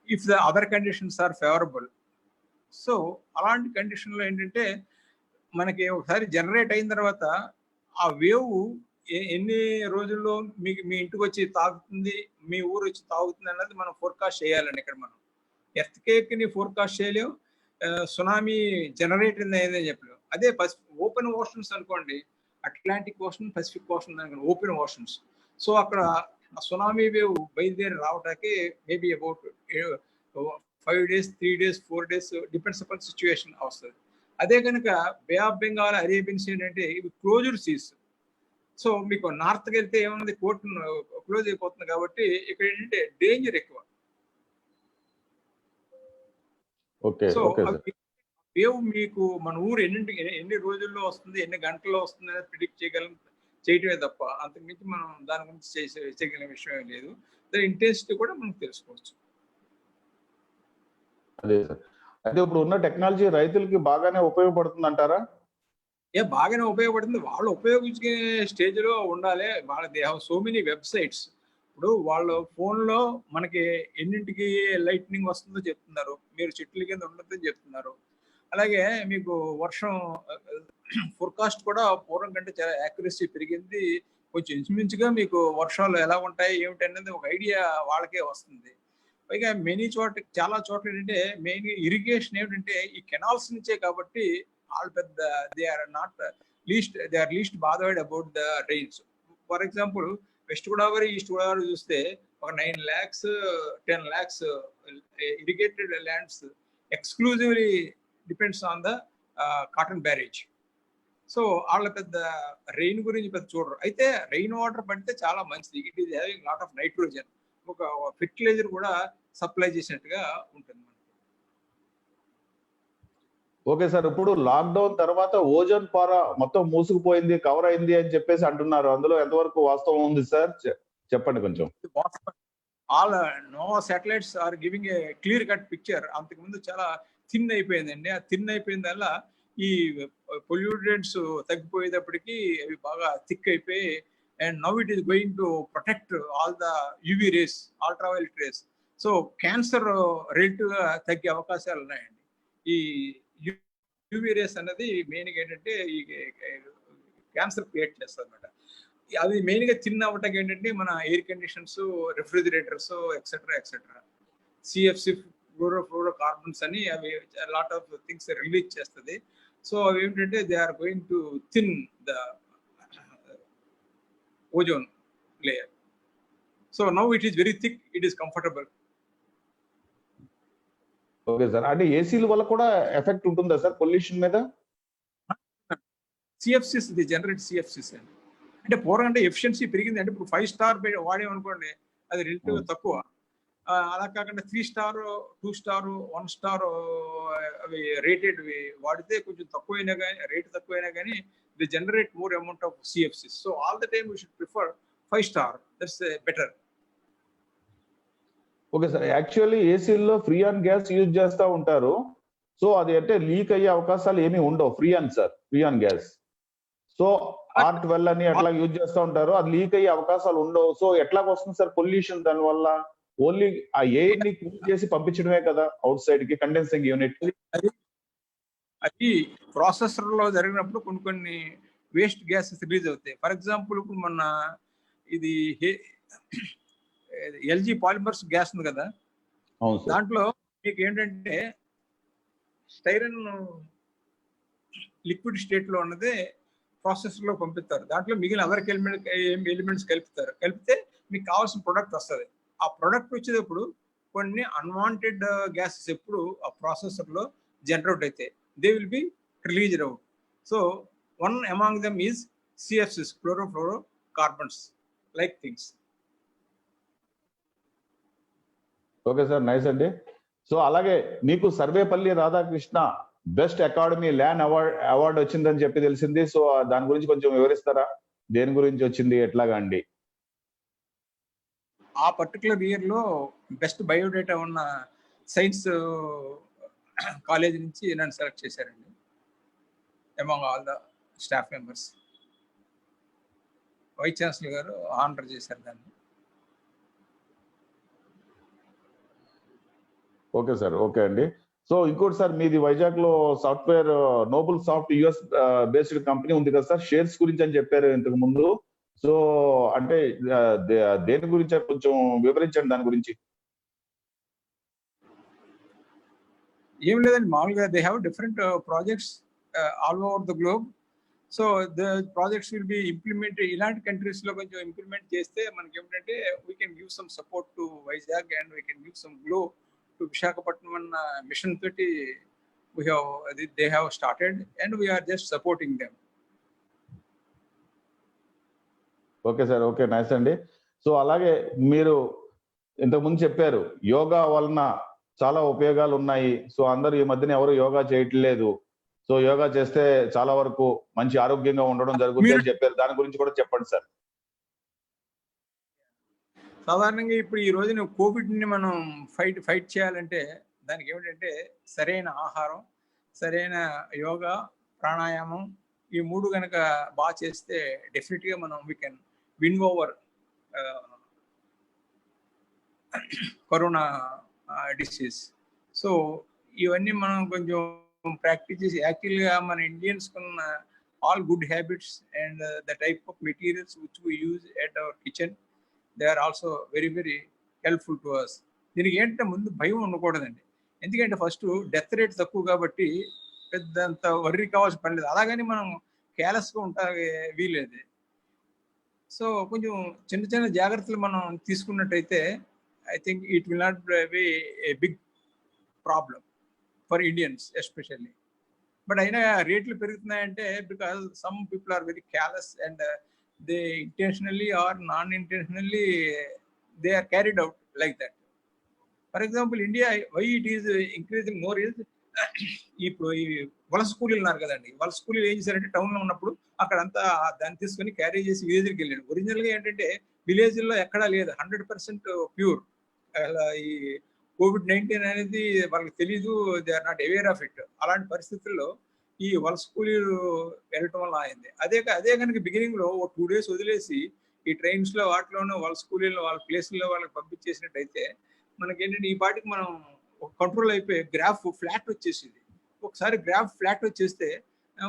if the other conditions are favourable. So అలాంటి కండిషన్‌లో ఏంటంటే మనకి ఒకసారి జనరేట్ అయిన తర్వాత ఆ వేవ్ ఎన్ని రోజుల్లో మీకు మీ ఇంటికి వచ్చి తాకుతుంది, మీ ఊరు వచ్చి తాగుతుంది అన్నది మనం ఫోర్కాస్ట్ చేయాలండి ఇక్కడ మనం. ఎర్త్‌క్వేక్ ని ఫోర్కాస్ట్ చేయలేం, సునామీ జనరేట్ అయిందని చెప్పలేం. అదే ఓపెన్ ఓషన్స్ అనుకోండి, అట్లాంటిక్ ఓషన్, పసిఫిక్ ఓషన్ అనుకోండి, ఓపెన్ ఓషన్స్. సో అక్కడ సునామీ వేవ్ బయలుదేరి రావడానికి maybe about 5 days, 3 days, 4 days depends upon situation వస్తుంది. అదే కనుక బే ఆఫ్ బెంగాల్, అరేబియన్ సీ ఏంటంటే ఇవి క్లోజ్డ్ సీస్. సో మీకు నార్త్కి వెళ్తే ఏముంది, కోర్టు క్లోజ్ అయిపోతుంది కాబట్టి ఇక్కడ ఏంటంటే డేంజర్ ఎక్కువ. Okay so okay sir. Wave మీకు మన ఊరు ఎన్ని రోజుల్లో వస్తుంది, ఎన్ని గంటల్లో వస్తుంది అనేది ప్రిడిక్ట్ చేయటమే తప్ప అంతకుమించి మనం దాని గురించి చేయగలిగిన విషయం లేదు. దాని ఇంటెన్సిటీ కూడా మనం తెలుసుకోవచ్చు. అదే సార్. అయితే ఇప్పుడు ఉన్న టెక్నాలజీ రైతులకి బాగానే ఉపయోగపడుతుంది అంటారా? బాగానే ఉపయోగపడుతుంది. వాళ్ళు ఉపయోగించే స్టేజ్లో ఉండాలి. వాళ్ళ they have so many websites. ఇప్పుడు వాళ్ళ ఫోన్లో మనకి ఎన్నింటికి లైట్నింగ్ వస్తుందో చెప్తున్నారు, మీరు చెట్ల కింద ఉండొద్దని చెప్తున్నారు. అలాగే మీకు వర్షం ఫోర్కాస్ట్ కూడా పూర్వం కంటే చాలా యాక్యురసీ పెరిగింది. కొంచెం ఇంచుమించుగా మీకు వర్షాలు ఎలా ఉంటాయి ఏమిటి అనేది ఒక ఐడియా వాళ్ళకే వస్తుంది. పైగా చాలా చోట్ల ఏంటంటే మెయిన్ ఇరిగేషన్ ఏమిటంటే ఈ కెనాల్స్ నుంచే కాబట్టి వాళ్ళు పెద్ద they are least bothered about the rains. For example west Godavari, east Godavari చూస్తే ఒక 9 lakhs, 10 lakhs irrigated lands exclusively depends on the Cotton barrage. So వాళ్ళ పెద్ద రెయిన్ గురించి పెద్ద చూడరు. అయితే రెయిన్ వాటర్ పడితే చాలా మంచిది. It is having lot of nitrogen, ఒక ఫెర్టిలైజర్ కూడా సప్లై చేసినట్టుగా ఉంటుంది. Okay sir. ఇప్పుడు లాక్డౌన్ తర్వాత ఓజోన్ పొర మొత్తం మూసుకుపోయింది, కవర్ అయింది అని చెప్పేసి అంటున్నారు. అందులో ఎంతవరకు వాస్తవం ఉంది సార్? చెప్పండి కొంచెం. All NOAA satellites are giving a clear cut picture. అంతకుముందు చాలా థిన్ అయిపోయిందండి. ఆ థిన్ అయిపోయిన వల్ల ఈ పొల్యూటెంట్స్ తగ్గిపోయేటప్పటికి అవి బాగా థిక్ అయిపోయి, and now it is going to protect all the UV rays, ultraviolet rays. So cancer relative గా తగ్గే అవకాశాలు ఉన్నాయండి. ఈ యువి రేస్ అన్నది మెయిన్గా ఏంటంటే ఈ క్యాన్సర్ క్రియేట్ చేస్తుంది అనమాట. అది మెయిన్గా థిన్ అవ్వటానికి ఏంటంటే మన air conditions, refrigerators etcetera. CFC fluoro carbons అని అవి లాట్ ఆఫ్ థింగ్స్ రిలీజ్ చేస్తుంది. సో అవి ఏంటంటే they are going to thin the ozone layer. So now it is very thick, it is comfortable. Okay sir. అంటే ఏసీల వల్ల కూడా effect ఉంటుందా సార్ పొల్యూషన్ మీద? సిఎఫ్సిస్, ది జనరేట్ సిఎఫ్సిస్ అండి. అంటే పూర్వం అంటే ఎఫిషియన్సీ పెరిగింది. అంటే ఇప్పుడు 5 star వాడేమనుకోండి, అది రిలేటివ్ తక్కువ. అలా కాకుండా 3 star, 2 star, 1 star అవి రేటెడ్ వాడితే కొంచెం తక్కువైనా కానీ, రేట్ తక్కువైనా కానీ the generate more amount of CFCs. So all the time we should prefer 5 star. That's better. Okay sir. Actually ఏసీల్లో ఫ్రీ ఆన్ గ్యాస్ యూజ్ చేస్తూ ఉంటారు. సో అది అంటే లీక్ అయ్యే అవకాశాలు ఏమీ ఉండవు. Free on gas. So R12 అని అట్లా యూజ్ చేస్తూ ఉంటారు. అది లీక్ అయ్యే అవకాశాలు ఉండవు. సో ఎట్లాగ వస్తుంది సార్ పొల్యూషన్ దానివల్ల? ఓన్లీ ఆ ఎయిర్ ని కూల్ చేసి పంపించడమే కదా అవుట్ సైడ్ కి కండెన్సింగ్ యూనిట్. అది ప్రాసెసర్ లో జరిగినప్పుడు కొన్ని వేస్ట్ గ్యాసెస్ రిలీజ్ అవుతాయి. ఫర్ ఎగ్జాంపుల్ ఇప్పుడు మొన్న ఇది ఎల్జీ పాలిమర్స్ గ్యాస్ ఉంది కదా, దాంట్లో మీకు ఏంటంటే స్టైరన్ లిక్విడ్ స్టేట్ లో ఉన్నది ప్రాసెసర్ లో పంపిస్తారు. దాంట్లో మిగిలిన అదర్ ఎలిమెంట్స్ కలిపితే మీకు కావాల్సిన ప్రొడక్ట్ వస్తుంది. ఆ ప్రొడక్ట్ వచ్చేటప్పుడు కొన్ని అన్వాంటెడ్ గ్యాసెస్ ఎప్పుడు ఆ ప్రాసెసర్ లో జనరేట్ అయితే they will be released out. So one among them is CFCs, chlorofluoro carbons like things. Okay sir, nice అండి. సో అలాగే మీకు Sarvepalli Radhakrishna best academy land award వచ్చిందని చెప్పి తెలిసింది. సో దాని గురించి కొంచెం వివరిస్తారా? దేని గురించి వచ్చింది, ఎట్లాగా అండి? ఆ పర్టికులర్ ఇయర్లో బెస్ట్ బయోడేటా ఉన్న సైన్స్ కాలేజ్ నుంచి నన్ను సెలెక్ట్ చేశారండి among all the staff members. Vice chancellor గారు ఆనర్ చేశారు దాన్ని. ఓకే సార్, ఓకే అండి. సో ఇంకోటి సార్, మీది వైజాగ్ లో software Noble Soft US based company ఉంది కదా సార్, షేర్స్ గురించి అని చెప్పారు ఇంతకు ముందు. సో అంటే దేని గురించి కొంచెం వివరించండి దాని గురించి. ఏం లేదండి, మామూలుగా they have different projects all over the globe. So the projects will be implement ఇలాంటి కంట్రీస్ లో కొంచెం ఇంప్లిమెంట్ చేస్తే మనకి ఏమిటంటే we can give some support to Vizag and we can give some glow to Visakhapatnam అన్న మిషన్ తోటి they have started and we are just supporting them. Okay sir, okay, nice అండి. So అలాగే మీరు ఇంతకుముందు చెప్పారు యోగా వలన చాలా ఉపయోగాలు ఉన్నాయి. సో అందరూ ఈ మధ్యన ఎవరు యోగా చేయట్లేదు, సో యోగా చేస్తే చాలా వరకు మంచి ఆరోగ్యంగా ఉండడం జరుగుతుంది అని చెప్పారు. దాని గురించి కూడా చెప్పండి సార్. సాధారణంగా ఇప్పుడు ఈ రోజున కోవిడ్ ని మనం ఫైట్ చేయాలంటే దానికి ఏమిటంటే సరైన ఆహారం, సరైన యోగా, ప్రాణాయామం, ఈ మూడు కనుక బాగా చేస్తే డెఫినెట్ గా మనం we can win over corona disease. So ఇవన్నీ మనం కొంచెం ప్రాక్టీస్ చేసి యాక్చువల్గా మన ఇండియన్స్ ఉన్న all good habits and the type of materials which we use at our kitchen, they are also very very helpful to us. దీనికి ఏంటంటే ముందు భయం ఉండకూడదండి, ఎందుకంటే ఫస్ట్ డెత్ రేట్ తక్కువ కాబట్టి పెద్దంత వర్రీ కావాల్సిన పని లేదు. అలాగని మనం కేర్లెస్గా ఉంటా వీలేదు. సో కొంచెం చిన్న చిన్న జాగ్రత్తలు మనం తీసుకున్నట్టయితే I think it will not be a big problem for Indians especially. But అయినా రేట్లు పెరుగుతున్నాయంటే because some people are very careless and they intentionally are non intentionally they are carried out like that. For example India why it is increasing more is ఇప్పుడు ఈ వలస కూలీలు ఉన్నారు కదండి, వలస కూలీలు ఏం చేశారంటే టౌన్ లో ఉన్నప్పుడు అక్కడంతా దాన్ని తీసుకొని క్యారీ చేసి విలేజ్కి వెళ్ళాడు. ఒరిజినల్ గా ఏంటంటే విలేజ్ లో ఎక్కడా లేదు 100% ప్యూర్. ఈ COVID-19 అనేది వాళ్ళకి తెలీదు, they are not aware of it. అలాంటి పరిస్థితుల్లో ఈ వలస కూలీలు వెళ్ళటం వల్ల అయింది. అదే కనుక బిగినింగ్ లో 2 days వదిలేసి ఈ ట్రైన్స్ లో వాటిలోనూ వలస కూలీలు వాళ్ళ ప్లేస్లో వాళ్ళకి పంపించేసినట్టయితే మనకి ఏంటంటే ఈ పాటికి మనం కంట్రోల్ అయిపోయి గ్రాఫ్ ఫ్లాట్ వచ్చేసింది. ఒకసారి గ్రాఫ్ ఫ్లాట్ వచ్చేస్తే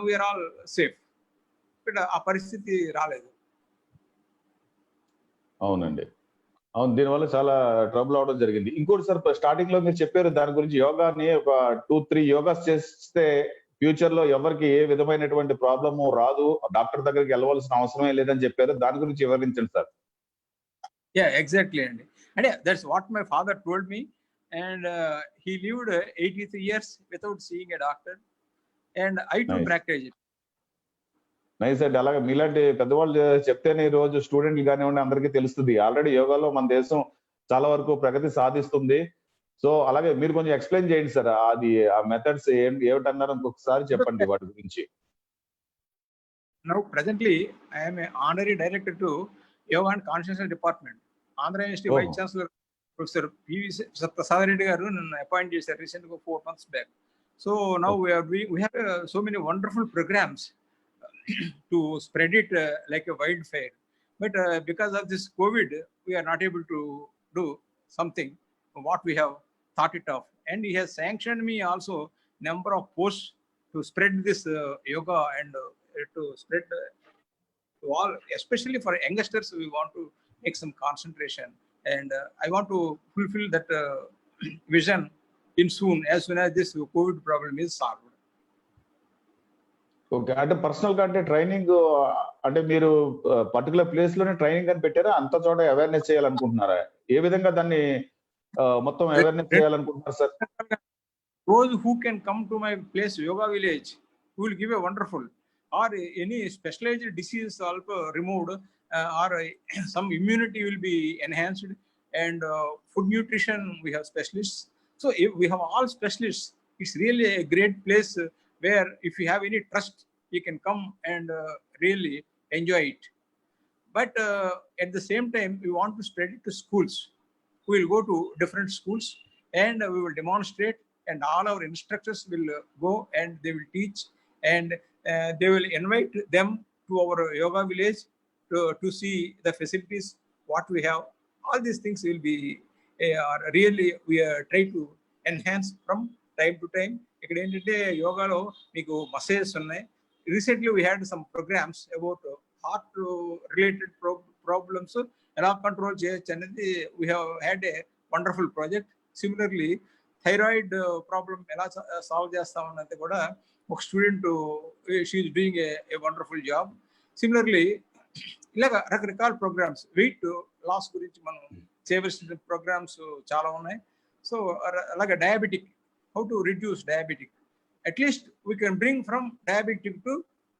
వీఆర్ ఆల్ సేఫ్. బట్ ఆ పరిస్థితి రాలేదు. అవునండి, అవును, దీనివల్ల చాలా ట్రబుల్ అవడం జరిగింది. ఇంకోటి సార్, స్టార్టింగ్ లో మీరు చెప్పారు దాని గురించి, యోగాని ఒక 2-3 యోగాస్ చేస్తే ఫ్యూచర్ లో ఎవరికి ఏ విధమైనటువంటి ప్రాబ్లము రాదు, డాక్టర్ దగ్గరికి వెళ్ళవలసిన అవసరమే లేదని చెప్పారు. దాని గురించి వివరించండి సార్. యా ఎగ్జాక్ట్లీ అండి. అంటే that's what my father told me and he lived 83 years without seeing a doctor and I too practice it. Nice అండి. అలాగే మీలాంటి పెద్దవాళ్ళు చెప్తేనే ఈ రోజు స్టూడెంట్లు కానివ్వండి అందరికీ తెలుస్తుంది. ఆల్రెడీ యోగాలో మన దేశం చాలా వరకు ప్రగతి సాధిస్తుంది. సో అలాగే మీరు కొంచెం ఎక్స్ప్లెయిన్ చేయండి సార్, అది ఆ మెథడ్స్ ఏమిటన్నారు ఇంకొకసారి చెప్పండి వాటి గురించి. Now presently I am an honorary director to Yoga and Consciousness Department. Andhra University Vice Chancellor Professor P.V. Prasad Reddy garu nanu appoint chesaru recently 4 months back. So now we have so many wonderful programs to spread it like a wildfire. But because of this COVID, we are not able to do something what we have thought it of. And he has sanctioned me also number of posts to spread this yoga and to spread to all, especially for youngsters. We want to make some concentration, and I want to fulfill that vision in soon as this COVID problem is solved. Okay, అంటే personal గా అంటే training అంటే మీరు particular place లోనే training అని పెట్టారా, అంత చోట అవేర్నెస్ చేయాలనుకుంటున్నారా? ఏ విధంగా దాన్ని మొత్తం అవేర్నెస్ చేయాలనుకుంటున్నారు sir? Those who can come to my place, Yoga Village, who will give a wonderful, or any specialized disease also removed, or some immunity will be enhanced, and food nutrition we have specialists. So if we have all specialists, it's really a great place where if you have any trust, you can come and really enjoy it. But at the same time, we want to spread it to schools. We will go to different schools and we will demonstrate, and all our instructors will go and they will teach, and they will invite them to our yoga village to see the facilities what we have. All these things will be are really we are trying to enhance from time to time. ఇక్కడ ఏంటంటే యోగాలో మీకు massages ఉన్నాయి. Recently we had some programmes about heart related problems ఎలా control చేయొచ్చు అనేది we have had a wonderful project. Similarly thyroid problem ఎలా solve చేస్తామన్నది కూడా ఒక student she is doing a wonderful job. Similarly ఇలాగ రకరకాల ప్రోగ్రామ్స్, వెయిట్ లాస్ గురించి మనం చేయవలసిన ప్రోగ్రామ్స్ చాలా ఉన్నాయి. సో అలాగే diabetic, how to reduce diabetic. At least we can bring from diabetic to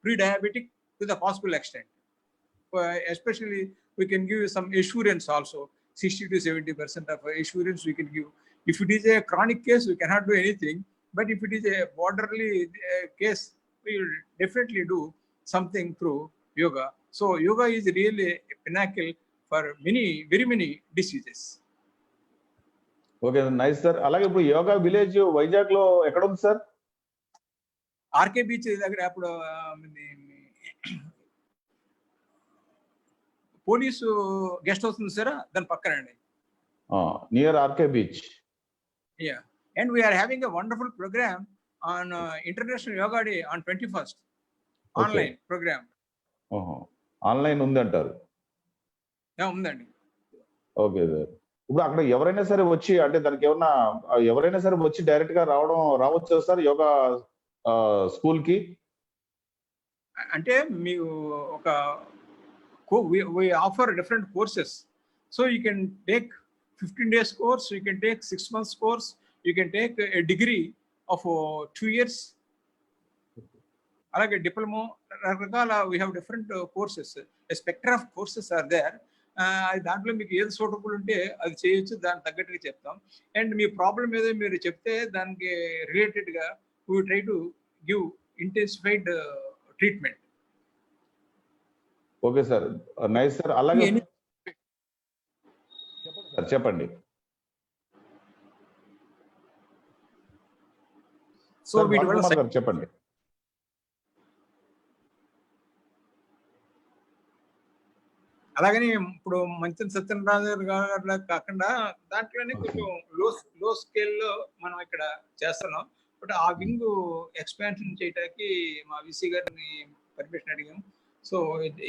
pre-diabetic to the possible extent. Especially we can give some assurance also, 60 to 70% of assurance we can give. If it is a chronic case, we cannot do anything. But if it is a borderly case, we will definitely do something through yoga. So yoga is really a pinnacle for many, very many diseases. Okay, nice sir. అలాగే ఇప్పుడు yoga village Vizag లో ఎక్కడ ఉంది sir? RK beach దగ్గర అప్పుడు police guest house ఉంది sir, దాని పక్కనండి. Near RK beach. Yeah, and we are having a wonderful program on International Yoga Day on 21st. Online program. Online ఉంది అంటారు. ఉందండి. Okay sir. ఇప్పుడు అక్కడ ఎవరైనా సరే వచ్చి, అంటే దానికి ఎవరైనా సరే వచ్చి డైరెక్ట్ గా రావచ్చు సార్ యోగా స్కూల్ కి? అంటే మీకు ఒక we offer different courses, so you can take 15 days course, you can take 6 months course, you can take a degree of 2 years, alage diploma, rakaala we have different courses. A spectrum of courses are there. దాంట్లో మీకు ఏది suitable ఉంటే అది చేయొచ్చు, దానికి తగ్గట్టుగా చెప్తాం. And me problem ఏదో మీరు చెప్తే దానికి రిలేటెడ్గా we try to give intensified treatment. Okay sir, nice sir. అలాగే చెప్పండి. సో వీటి వల్ల చెప్పండి. అలాగని ఇప్పుడు మంచి సత్యనారాయణ గారు కాకుండా దాంట్లోనే కొంచెం లో స్కేల్లో మనం ఇక్కడ చేస్తున్నాం. బట్ ఆ వింగ్ ఎక్స్పాన్షన్ చేయడానికి మా విసి గారిని పర్మిషన్ అడిగాం. So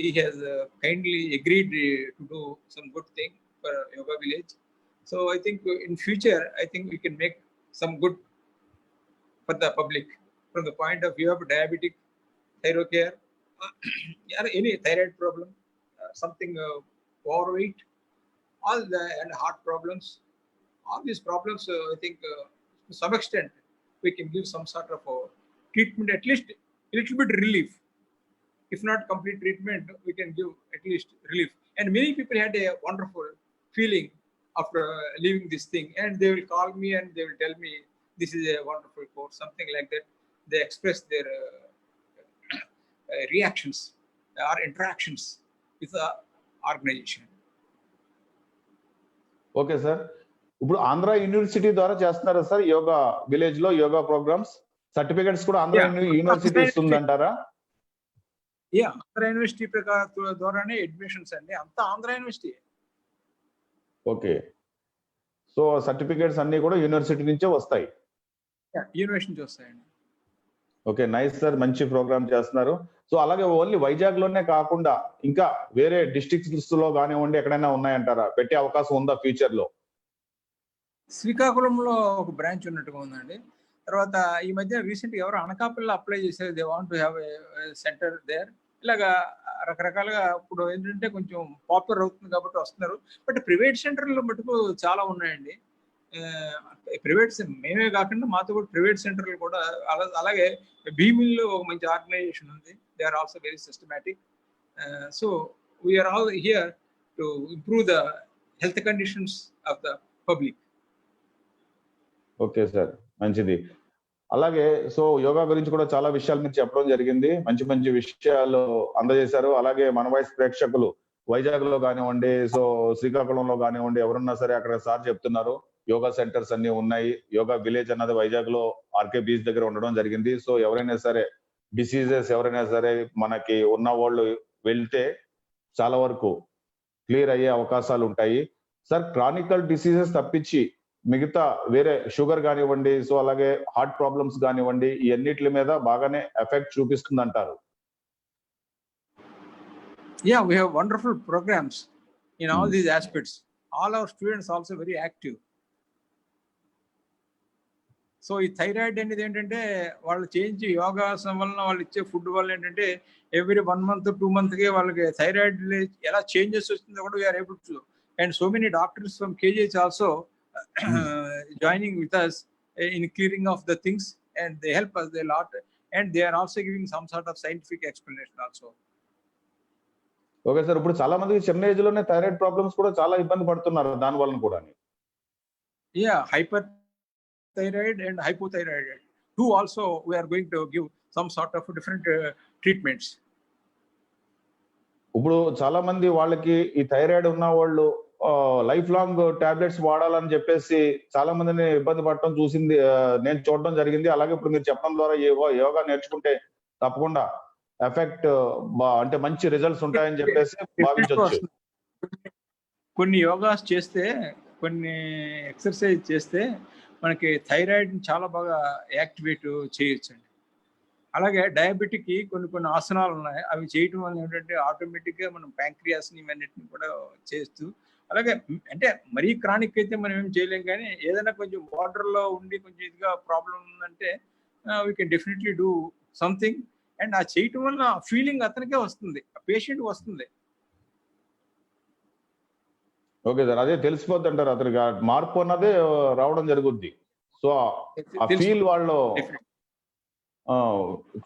he has kindly agreed to do some good thing for yoga village. So I think in future I think we can make some good for the public from the point of view of diabetic, thyroid care, any thyroid problem, something overweight, all the and heart problems, all these problems. I think to some extent we can give some sort of treatment, at least a little bit relief. If not complete treatment, we can give at least relief. And many people had a wonderful feeling after leaving this thing, and they will call me and they will tell me this is a wonderful course, something like that. They express their reactions or interactions with the organization. Okay sir. ఇప్పుడు Andhra university ద్వారా చేస్తున్నారా sir yoga village లో yoga programmes? Certificates కూడా Andhra university ఇస్తుందంటారా? Andhra university ద్వారానే admissions అండి, అంతా Andhra university. Okay, so certificates అన్ని కూడా యూనివర్సిటీ నుంచే వస్తాయి? యూనివర్సిటీ నుంచి వస్తాయండి. Okay, nice sir. మంచి ప్రోగ్రామ్ చేస్తున్నారు. సో అలాగే ఓన్లీ వైజాగ్ లోనే కాకుండా ఇంకా వేరే డిస్ట్రిక్ట్స్ లో కానివ్వండి ఎక్కడైనా ఉన్నాయంటారా? పెట్టే అవకాశం ఉందా ఫ్యూచర్ లో? శ్రీకాకుళంలో ఒక బ్రాంచ్ ఉన్నట్టుగా ఉందండి. తర్వాత ఈ మధ్య రీసెంట్ గా ఎవరు అనకాపల్లిలో అప్లై చేశారు, they want to have a centre there. ఇలాగా రకరకాలుగా ఇప్పుడు ఏంటంటే కొంచెం పాపులర్ అవుతుంది కాబట్టి వస్తున్నారు. బట్ ప్రైవేట్ సెంటర్లో మటుకు చాలా ఉన్నాయండి. ప్రైవేట్ మేమే కాకుండా మాతో కూడా ప్రైవేట్ సెంటర్లు కూడా, అలాగే భీమిల్లో ఒక మంచి ఆర్గనైజేషన్ ఉంది. They are also very systematic. So we are all here to improve the health conditions of the public. Okay sir, మంచిది. అలాగే సో యోగా గురించి కూడా చాలా విషయాలు మీరు చెప్పడం జరిగింది. మంచి మంచి విషయాలు అందజేశారు. అలాగే మన వాయిస్ ప్రేక్షకులు వైజాగ్ లో కానివ్వండి, సో శ్రీకాకుళంలో కానివ్వండి, ఎవరున్నా సరే అక్కడ సార్ చెప్తున్నారు యోగా సెంటర్స్ అన్ని ఉన్నాయి. యోగా విలేజ్ అన్నది వైజాగ్ లో ఆర్కే బీచ్ దగ్గర ఉండడం జరిగింది. సో ఎవరైనా సరే డిసీజెస్ ఎవరైనా సరే మనకి ఉన్న వాళ్ళు వెళ్తే చాలా వరకు క్లియర్ అయ్యే అవకాశాలు ఉంటాయి. సార్ క్రానికల్ డిసీజెస్ తప్పించి మిగతా వేరే షుగర్ కానివ్వండి, సో అలాగే హార్ట్ ప్రాబ్లమ్స్ కానివ్వండి, ఈ అన్నిటి మీద బాగానే ఎఫెక్ట్ చూపిస్తుంది అంటారు. Yeah, we have wonderful programs in all Hmm. these aspects. All our students also very active. So ఈ థైరాయిడ్ అనేది ఏంటంటే వాళ్ళు చేయించి యోగాసనం వలన వాళ్ళు ఇచ్చే ఫుడ్ వల్ల ఏంటంటే ఎవ్రీ 1 month 2 months వాళ్ళకి థైరాయిడ్ ఎలా చేంజెస్ వస్తుందో కూడా we are able to. And so many doctors from KGH also joining with us in clearing of the things and they help us the lot and they are also giving some sort of scientific explanation also. Okay sir, ఇప్పుడు చాలా మందికి చిన్న age లోనే thyroid problems కూడా చాలా ఇబ్బంది పడుతున్నారు దాని వలన కూడా. Yeah, hyper thyroid and hypothyroid too also we are going to give some sort of different treatments. ఇప్పుడు చాలా మంది వాళ్ళకి ఈ థైరాయిడ్ ఉన్న వాళ్ళు లైఫ్ లాంగ్ టాబ్లెట్స్ వాడాలని చెప్పేసి చాలా మందిని ఇబ్బంది పడటం చూసింది, నేను చూడడం జరిగింది. అలాగే ఇప్పుడు మీరు చెప్పడం ద్వారా యోగా నేర్చుకుంటే తప్పకుండా ఎఫెక్ట్ అంటే మంచి రిజల్ట్స్ ఉంటాయని చెప్పేసి భావించవచ్చు. కొన్ని యోగాస్ చేస్తే, కొన్ని ఎక్సర్సైజ్ చేస్తే మనకి థైరాయిడ్ చాలా బాగా యాక్టివేట్ చేయొచ్చండి. అలాగే డయాబెటిక్కి కొన్ని ఆసనాలు ఉన్నాయి, అవి చేయటం వల్ల ఏంటంటే ఆటోమేటిక్గా మనం ప్యాంక్రియాస్ని ఇవన్నిటిని కూడా చేస్తూ, అలాగే అంటే మరీ క్రానిక్ అయితే మనం ఏం చేయలేం, కానీ ఏదైనా కొంచెం బార్డర్లో ఉండి కొంచెం ఇదిగా ప్రాబ్లం ఉందంటే we can definitely do something. And ఆ చేయటం వల్ల ఫీలింగ్ అతనికే వస్తుంది, ఆ పేషెంట్ వస్తుంది. ఓకే సార్, అదే తెలిసిపోద్ది అంటారు, అతనికి మార్పు అన్నదే రావడం జరుగుద్ది. సో ఆ ఫీల్ వాళ్ళు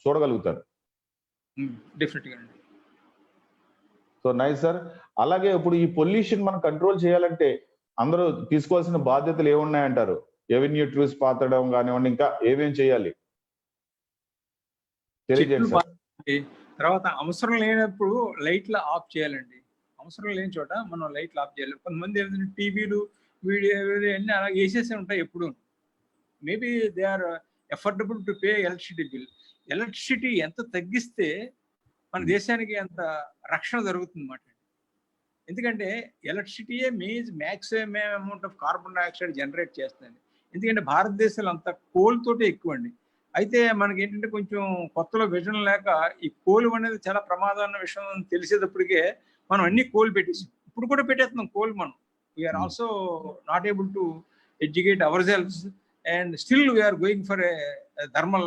చూడగలుగుతారు. డెఫినెట్గా. So nice sir. అలాగే ఇప్పుడు ఈ పొల్యూషన్ మనం కంట్రోల్ చేయాలంటే అందరూ తీసుకోవాల్సిన బాధ్యతలు ఏమున్నాయంటారు? ఎవెన్యూ ట్రీస్ పాతడం కానివ్వండి, ఇంకా ఏమేం చేయాలి తెలియజేయండి సార్. తర్వాత అవసరం లేనప్పుడు లైట్లు ఆఫ్ చేయాలండి. అవసరం లేని చోట మనం లైట్లు ఆఫ్ చేయాలి. కొంతమంది ఏంటంటే టీవీలు వీడియో అన్నీ అలా వేసేసి ఉంటాయి ఎప్పుడు. Maybe they are affordable to pay electricity bill. Electricity ఎంత తగ్గిస్తే మన దేశానికి అంత రక్షణ జరుగుతుంది అన్నమాట. ఎందుకంటే ఎలక్ట్రిసిటీయే maximum amount of carbon dioxide generate చేస్తుంది. ఎందుకంటే భారతదేశంలో అంతా కోల్ తోటే ఎక్కువ అండి. అయితే మనకి ఏంటంటే కొంచెం కొత్తలో విజన్ లేక ఈ కోల్ అనేది చాలా ప్రమాదం అన్న విషయం తెలిసేటప్పటికే మనం అన్ని కోల్ పెట్టేసి, ఇప్పుడు కూడా పెట్టేస్తున్నాం కోల్. మనం we are also not able to educate ourselves and still we are going for a thermal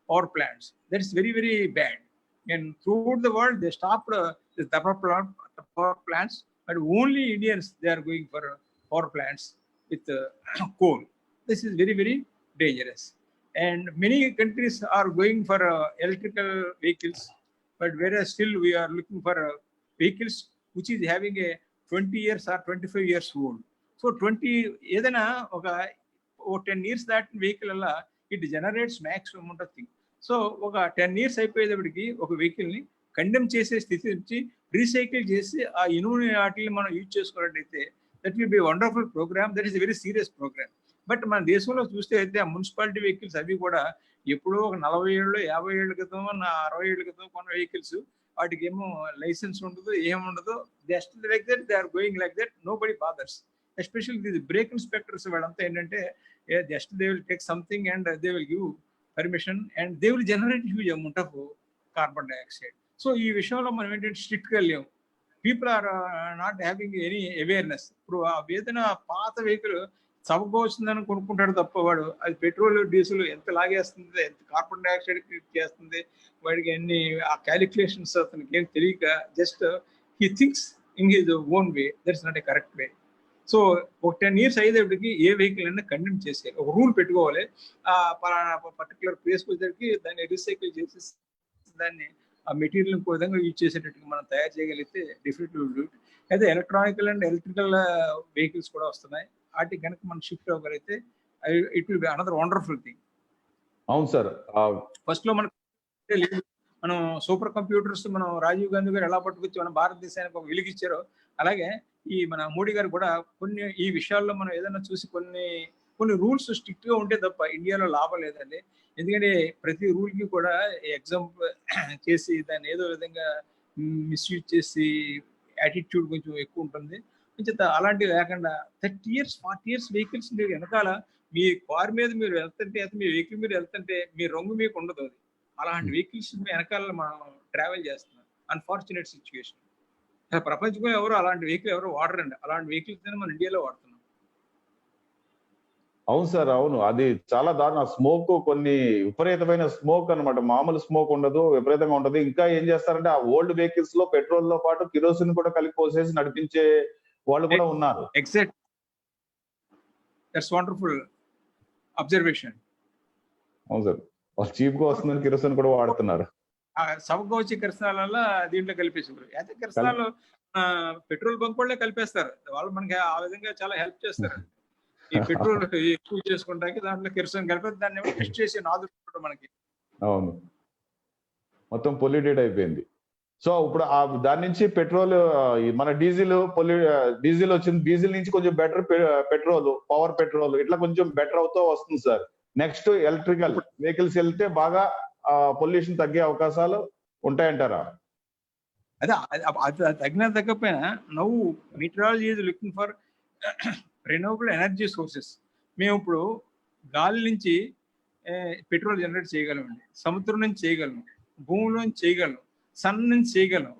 power plants. That is very very bad. And throughout the world, they stopped the power plants, but only Indians, they are going for power plants with coal. This is very, very dangerous. And many countries are going for electrical vehicles, but whereas still we are looking for vehicles which is having a 20 years or 25 years old. So 20, ఏదైనా ఒక 10 years that vehicle అలా it generates maximum amount of thing. So ఒక 10 years అయిపోయేటప్పటికి ఒక వెహికల్ని condemn చేసే స్థితి నుంచి recycle చేసి ఆ ఇనుముని వాటిని మనం యూజ్ చేసుకున్నట్టయితే that will be wonderful programme. That is very serious programme. But మన దేశంలో చూస్తే అయితే ఆ మున్సిపాలిటీ వెహికల్స్ అవి కూడా ఎప్పుడో ఒక 40 ఏళ్ళు 50 ఏళ్ళ క్రితం 60 ఏళ్ళ క్రితం కొన్న వెహికల్స్, వాటికి ఏమో లైసెన్స్ ఉండదు, ఏముండదు. Just like that they are going like that, nobody bothers. Especially the brake inspectors వాళ్ళంతా ఏంటంటే just they will take something and they will give permission and they will generate huge amount of carbon dioxide. So ఈ విషయంలో మనం ఏంటంటే strict గా లేవు. People are not having any awareness. ఇప్పుడు ఆ ఏదైనా పాత వెహికల్ చవకొస్తుందని కొనుక్కుంటాడు తప్ప వాడు అది పెట్రోల్ డీజిల్ ఎంత లాగేస్తుంది, ఎంత కార్బన్ డైఆక్సైడ్ క్రియేట్ చేస్తుంది, వాడికి అన్ని ఆ క్యాలిక్యులేషన్స్ అతనికి ఏం తెలియక just he thinks in his own way. That is not a correct way. So ఒక 10 years అయ్యేటప్పటికి ఏ వెహికల్ అయినా కండెమ్ చేసేయాలి, ఒక రూల్ పెట్టుకోవాలి. పలానా పర్టికులర్ ప్లేస్కి వచ్చేసరికి దాన్ని రీసైకిల్ చేసేసి దాన్ని ఆ మెటీరియల్ ఇంకో విధంగా యూజ్ చేసేటట్టుగా మనం తయారు చేయగలిగితే డెఫినెట్లీ విల్ డూ ఇట్. అయితే ఎలక్ట్రానికల్ అండ్ ఎలక్ట్రికల్ వెహికల్స్ కూడా వస్తున్నాయి. వాటికి కనుక మనం షిఫ్ట్ అవ్వగలిగితే it will be another wonderful thing. అవును సార్. ఫస్ట్ లో మనకు మనం సూపర్ కంప్యూటర్స్ మనం రాజీవ్ గాంధీ గారు ఎలా పట్టుకొచ్చి మన భారతదేశానికి ఒక వెలుగిచ్చారో, అలాగే ఈ మన మోడీ గారు కూడా కొన్ని ఈ విషయాల్లో మనం ఏదైనా చూసి కొన్ని రూల్స్ స్ట్రిక్ట్ గా ఉంటే తప్ప ఇండియాలో లాభం లేదండి. ఎందుకంటే ప్రతి రూల్ కి కూడా ఎగ్జామ్ చేసి దాన్ని ఏదో విధంగా మిస్యూజ్ చేసి యాటిట్యూడ్ కొంచెం ఎక్కువ ఉంటుంది. కొంచెం అలాంటివి లేకుండా 30 ఇయర్స్ 40 ఇయర్స్ వెహికల్స్ మీరు వెనకాల మీ కార్ మీద మీరు వెళ్తుంటే మీ వెహికల్ మీద వెళ్తుంటే మీ రంగు మీకు ఉండదు అది. అలాంటి వెహికల్స్ వెనకాల మనం ట్రావెల్ చేస్తున్నాం. Unfortunate situation. ప్రపంచంలో ఎవరు అలాంటి వెహికల్ ఎవరు వాడరండి. అలాంటి వెహికల్స్ మన ఇండియాలో వాడుతున్నాం. అవును సార్, అవును. అది చాలా దారుణ. స్మోక్ కొన్ని విపరీతమైన స్మోక్ అన్నమాట. మామూలు స్మోక్ ఉండదు, విపరీతంగా ఉంటది. ఇంకా ఏం చేస్తారంటే ఆ ఓల్డ్ వెహికల్స్ లో పెట్రోల్ తో పాటు కిరోసిన్ కూడా కలిపి పోసేసి నడిపించే వాళ్ళు కూడా ఉన్నారు. ఎగ్జాక్ట్. That's wonderful observation. అవును సార్. వాళ్ళు చీప్ గా వస్తుందని కిరోసిన్ కూడా వాడుతున్నారు. సవగా వచ్చే కిరసనాల దీంట్లో కలిపేసారు. అయితే కిరసనాలు పెట్రోల్ బంక్ వాళ్ళే కలిపేస్తారు. వాళ్ళు మనకి ఆ విధంగా చాలా హెల్ప్ చేస్తారు. ఈ పెట్రోల్ ఎక్కువ చేసుకుంటానికి దాంట్లో కిరసన్ కలిపి దాన్ని టెస్ట్ చేసి నాదుకుంటారు మనకి. అవును, మొత్తం పొల్యూటెడ్ అయిపోయింది. సో ఇప్పుడు దాని నుంచి పెట్రోల్, మన డీజిల్ వచ్చింది. డీజిల్ నుంచి కొంచెం బెటర్ పెట్రోల్, పవర్ పెట్రోల్ ఇట్లా కొంచెం బెటర్ అవుతూ వస్తుంది సార్. నెక్స్ట్ ఎలక్ట్రికల్ వెహికల్స్ వెళ్తే బాగా పొల్యూషన్ తగ్గే అవకాశాలు ఉంటాయంటారా? అదే అది తగ్గినా తగ్గకపోయినా నవ్వు meteorology is looking for renewable energy sources. మేము ఇప్పుడు గాలి నుంచి పెట్రోల్ జనరేట్ చేయగలమండి, సముద్రం నుంచి చేయగలం, భూమిలో నుంచి చేయగలం, సన్ నుంచి చేయగలం.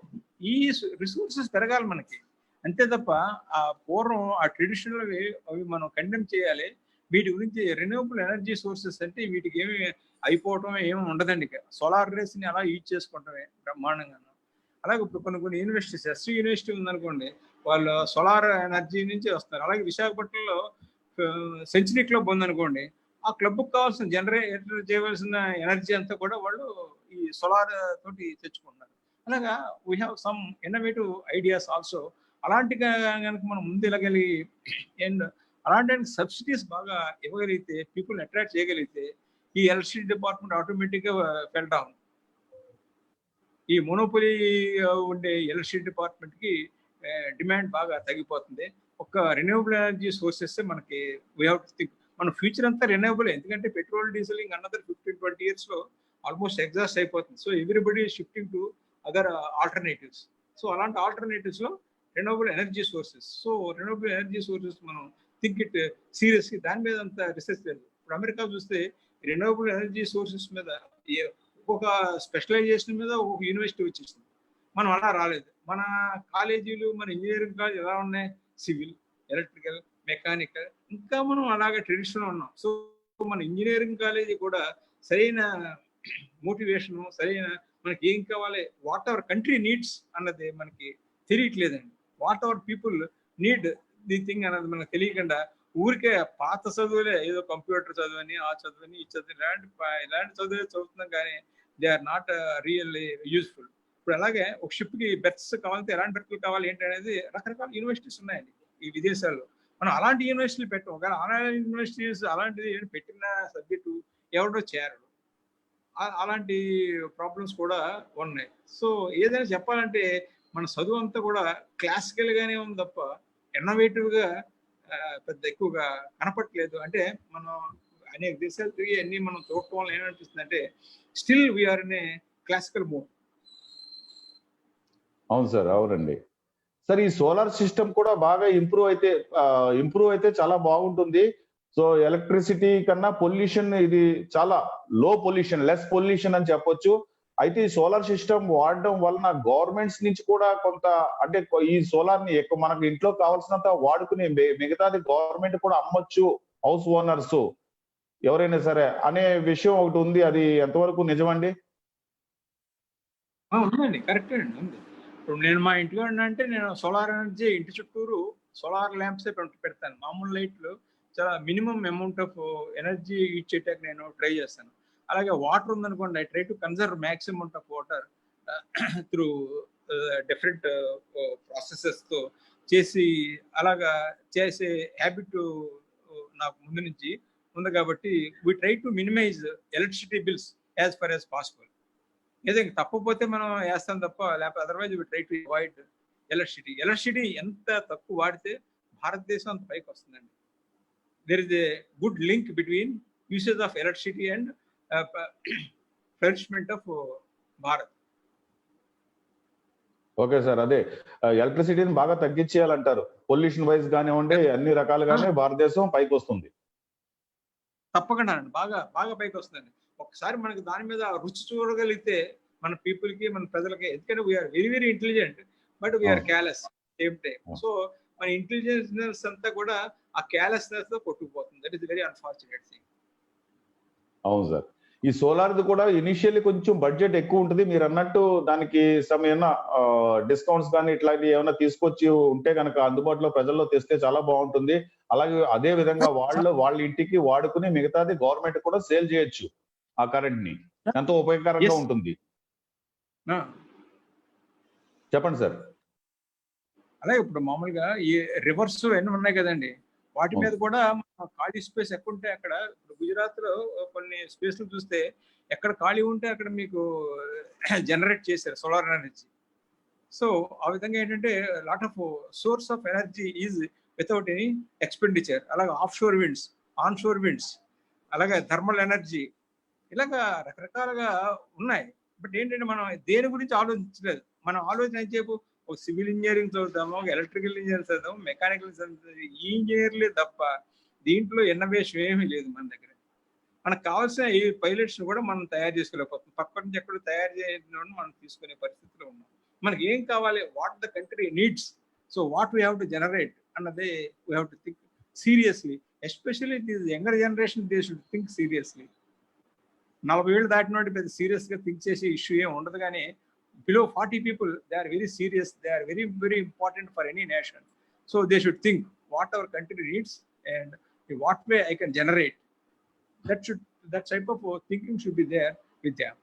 ఈ రిసోర్సెస్ పెరగాలి మనకి, అంతే తప్ప ఆ పూర్వం ఆ ట్రెడిషనల్ అవి మనం కండెమ్ చేయాలి. వీటి గురించి రెన్యూవబుల్ ఎనర్జీ సోర్సెస్ అంటే వీటికి ఏమి అయిపోవటం ఏమి ఉండదండి. సోలార్ రేస్ ని అలా యూజ్ చేసుకుంటామే బ్రహ్మాండంగా. అలాగే ఇప్పుడు కొన్ని యూనివర్సిటీస్, ఎస్వి యూనివర్సిటీ ఉందనుకోండి, వాళ్ళు సోలార్ ఎనర్జీ నుంచి వస్తారు. అలాగే విశాఖపట్నంలో సెంచరీ క్లబ్ ఉందనుకోండి, ఆ క్లబ్కి కావాల్సిన జనరేట్ చేయవలసిన ఎనర్జీ అంతా కూడా వాళ్ళు ఈ సోలార్ తోటి తెచ్చుకుంటున్నారు. అలాగా we have some innovative ideas also. అలాంటి కనుక మనం ముందు వెళ్ళగలిగి అండ్ అలాంటి సబ్సిడీస్ బాగా ఇవ్వగలిగితే, పీపుల్ అట్రాక్ట్ చేయగలిగితే, ఈ ఎలక్ట్రిసిటీ డిపార్ట్మెంట్ ఆటోమేటిక్గా ఫెల్ డౌన్. ఈ మోనోపొలీ ఉండే ఎలక్ట్రిసిటీ డిపార్ట్మెంట్ కి డిమాండ్ బాగా తగ్గిపోతుంది. ఒక రెన్యూవబుల్ ఎనర్జీ సోర్సెస్ మనకి వీ హావ్ టు థింక్. మన ఫ్యూచర్ అంతా రెన్యూవబుల్. ఎందుకంటే పెట్రోల్, డీజిల్ ఇంక అనదర్ 15-20 ఇయర్స్ లో ఆల్మోస్ట్ ఎగ్జాస్ట్ అయిపోతుంది. So everybody shifting to other alternatives. So అలాంటి ఆల్టర్నేటివ్స్ లో renewable energy sources. So renewable energy sources మనం థింక్ ఇట్ సీరియస్లీ. దాని మీద అంత రీసెర్చ్ లేదు. ఇప్పుడు అమెరికా చూస్తే రెన్యూవబుల్ ఎనర్జీ సోర్సెస్ మీద ఒక్కొక్క స్పెషలైజేషన్ మీద ఒక యూనివర్సిటీ వచ్చేసింది. మనం అలా రాలేదు. మన కాలేజీలు, మన ఇంజనీరింగ్ కాలేజ్ ఎలా ఉన్నాయి? సివిల్, ఎలక్ట్రికల్, మెకానికల్, ఇంకా మనం అలాగే ట్రెడిషనల్ ఉన్నాం. సో మన ఇంజనీరింగ్ కాలేజీ కూడా సరైన మోటివేషన్, సరైన మనకి ఏం కావాలి, వాట్ అవర్ కంట్రీ నీడ్స్ అన్నది మనకి తెలియట్లేదండి. What our people need the thing అన్నది మనకు తెలియకుండా ఊరికే పాత చదువులే, ఏదో కంప్యూటర్ చదువుని, ఆ చదువుని, ఈ చదువు, ఇలాంటి చదువులే చదువుతున్నాం కానీ they are not really useful. ఇప్పుడు అలాగే ఒక షిప్ కి బెర్త్స్ కావాలంటే ఎలాంటి బెర్త్లు కావాలి ఏంటి అనేది రకరకాల యూనివర్సిటీస్ ఉన్నాయండి ఈ విదేశాల్లో. మనం అలాంటి యూనివర్సిటీలు పెట్టాం. ఒకవేళ అలాంటి యూనివర్సిటీస్ అలాంటిది పెట్టిన సబ్జెక్టు ఎవడో చేరడు. అలాంటి ప్రాబ్లమ్స్ కూడా ఉన్నాయి. సో ఏదైనా చెప్పాలంటే మన చదువు అంతా కూడా క్లాసికల్ గానే ఉంది తప్ప ఇన్నోవేటివ్ గా పెద్ద ఎక్కువగా కనపట్లేదు. అంటే మనం అనేక దేశాలు తిరిగి అన్ని మనం చూడటం వల్ల ఏమనిపిస్తుంది అంటే still we are in a classical mode. అవును సార్, అవునండి సార్. ఈ సోలార్ సిస్టమ్ కూడా బాగా ఇంప్రూవ్ అయితే చాలా బాగుంటుంది. సో ఎలక్ట్రిసిటీ కన్నా పొల్యూషన్ ఇది చాలా లో పొల్యూషన్, లెస్ పొల్యూషన్ అని చెప్పొచ్చు. అయితే ఈ సోలార్ సిస్టమ్ వాడడం వలన గవర్నమెంట్స్ నుంచి కూడా కొంత, అంటే ఈ సోలార్ ని ఎక్కువ మనకు ఇంట్లో కావాల్సినంత వాడుకుని మిగతాది గవర్నమెంట్ కూడా అమ్మొచ్చు, హౌస్ ఓనర్స్ ఎవరైనా సరే అనే విషయం ఒకటి ఉంది. అది ఎంతవరకు నిజమండి? ఉందండి, కరెక్టే అండి, ఉంది. ఇప్పుడు నేను మా ఇంటిలో అంటే నేను సోలార్ ఎనర్జీ ఇంటి చుట్టూరు సోలార్ ల్యాంప్సే పెడతాను. మామూలు లైట్లు చాలా minimum amount of energy use చేయడానికి నేను ట్రై చేస్తాను. అలాగే వాటర్ ఉందనుకోండి, I try to conserve maximum amount of water through different processes తో చేసి అలాగా చేసే హ్యాబిట్ నాకు ముందు నుంచి ఉంది. కాబట్టి we try to minimise electricity bills as far as possible. ఏదో ఇంక తప్పపోతే మనం వేస్తాం తప్ప, లేకపోతే otherwise we try to avoid electricity. Electricity ఎంత తక్కువ వాడితే భారతదేశం అంత పైకి వస్తుందండి. There is a good link between usage of electricity and flourishment of Bharat. Okay sir, అదే ఎలక్ట్రిసిటీని బాగా తగ్గించేయాలంటారు. పొల్యూషన్ వైజ్ కానివ్వండి, అన్ని రకాలుగానే భారతదేశం పైకి వస్తుంది. తప్పకుండా అండి, బాగా బాగా పైకి వస్తుందండి. ఒకసారి మనకి దాని మీద రుచి చూడగలిగితే మన పీపుల్ కి, మన ప్రజలకి, ఎందుకంటే we are very very intelligent but we are careless same time. So మన ఇంటెలిజెన్స్ అంతా కూడా ఆ కేర్లెస్నెస్ తో కొట్టుకుపోతుంది. That is very unfortunate thing. అవును సార్. ఈ సోలార్ది కూడా ఇనిషియల్లీ కొంచెం బడ్జెట్ ఎక్కువ ఉంటుంది. మీరు అన్నట్టు దానికి ఏమైనా డిస్కౌంట్స్ కానీ ఇట్లాంటివి ఏమైనా తీసుకొచ్చి ఉంటే కనుక అందుబాటులో ప్రజల్లో తెస్తే చాలా బాగుంటుంది. అలాగే అదే విధంగా వాళ్ళ ఇంటికి వాడుకుని మిగతాది గవర్నమెంట్ కూడా సేల్ చేయొచ్చు. ఆ కరెంట్ ని ఎంతో ఉపయోగకరంగా ఉంటుంది. చెప్పండి సార్. అలాగే ఇప్పుడు మామూలుగా ఈ రివర్స్ ఎన్ని ఉన్నాయి కదండి, వాటి మీద కూడా ఖాళీ స్పేస్ ఎక్కడ ఉంటే అక్కడ, ఇప్పుడు గుజరాత్ లో కొన్ని స్పేస్లు చూస్తే ఎక్కడ ఖాళీ ఉంటే అక్కడ మీకు జనరేట్ చేశారు సోలార్ ఎనర్జీ. సో ఆ విధంగా ఏంటంటే lot of source of energy is without any expenditure. అలాగే offshore winds, onshore winds, అలాగే థర్మల్ ఎనర్జీ, ఇలాగా రకరకాలుగా ఉన్నాయి. బట్ ఏంటంటే మనం దేని గురించి ఆలోచించలేదు. మనం ఆలోచన చెప్పు, ఒక సివిల్ ఇంజనీరింగ్ చదువుతాము, ఒక ఎలక్ట్రికల్ ఇంజనీర్ చదువుతాము, మెకానికల్ ఈ ఇంజనీర్లే తప్ప దీంట్లో ఇన్నోవేషన్ ఏమీ లేదు మన దగ్గర. మనకు కావాల్సిన ఈ పైలట్స్ కూడా మనం తయారు చేసుకోలేకపోతున్నాం. పక్క నుంచి ఎక్కడ తయారు చేయడం మనం తీసుకునే పరిస్థితిలో ఉన్నాం. మనకి ఏం కావాలి, what the country needs, so what we have to generate అన్నదే we have to think seriously. Especially this younger generation they should think seriously. 40 ఏళ్ళు దాటినోటి పెద్ద సీరియస్ గా థింక్ చేసే ఇష్యూ ఏం ఉండదు. కానీ below 40 people, they are very serious, they are very very important for any nation. So they should think what our country needs and in what way I can generate. That type of thinking should be there with them.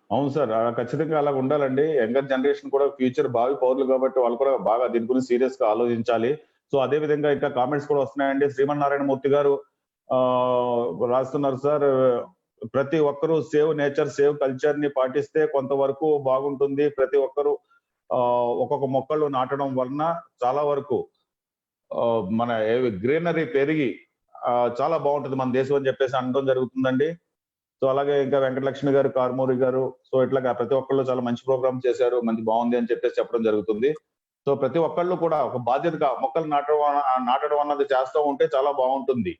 అవును sir, ఖచ్చితంగా అలా ఉండాలండి. Younger generation కూడా future భావి పౌరులు కాబట్టి వాళ్ళు కూడా బాగా దీని గురించి సీరియస్ గా ఆలోచించాలి. సో అదే విధంగా ఇంకా కామెంట్స్ కూడా వస్తున్నాయండి. శ్రీమన్నారాయణ మూర్తి గారు రాస్తున్నారు సార్, ప్రతి ఒక్కరూ సేవ్ నేచర్, సేవ్ కల్చర్ ని పాటిస్తే కొంతవరకు బాగుంటుంది. ప్రతి ఒక్కరూ ఒక్కొక్క మొక్కలు నాటడం వలన చాలా వరకు మన గ్రీనరీ పెరిగి చాలా బాగుంటుంది మన దేశం అని చెప్పేసి అనడం జరుగుతుందండి. సో అలాగే ఇంకా వెంకటలక్ష్మి గారు, కార్మూరి గారు, సో ఇట్లాగా ప్రతి ఒక్కళ్ళు చాలా మంచి ప్రోగ్రామ్ చేశారు, మంచి బాగుంది అని చెప్పేసి చెప్పడం జరుగుతుంది. సో ప్రతి ఒక్కళ్ళు కూడా ఒక బాధ్యతగా మొక్కలు నాటడం అన్నది చేస్తూ ఉంటే చాలా బాగుంటుంది.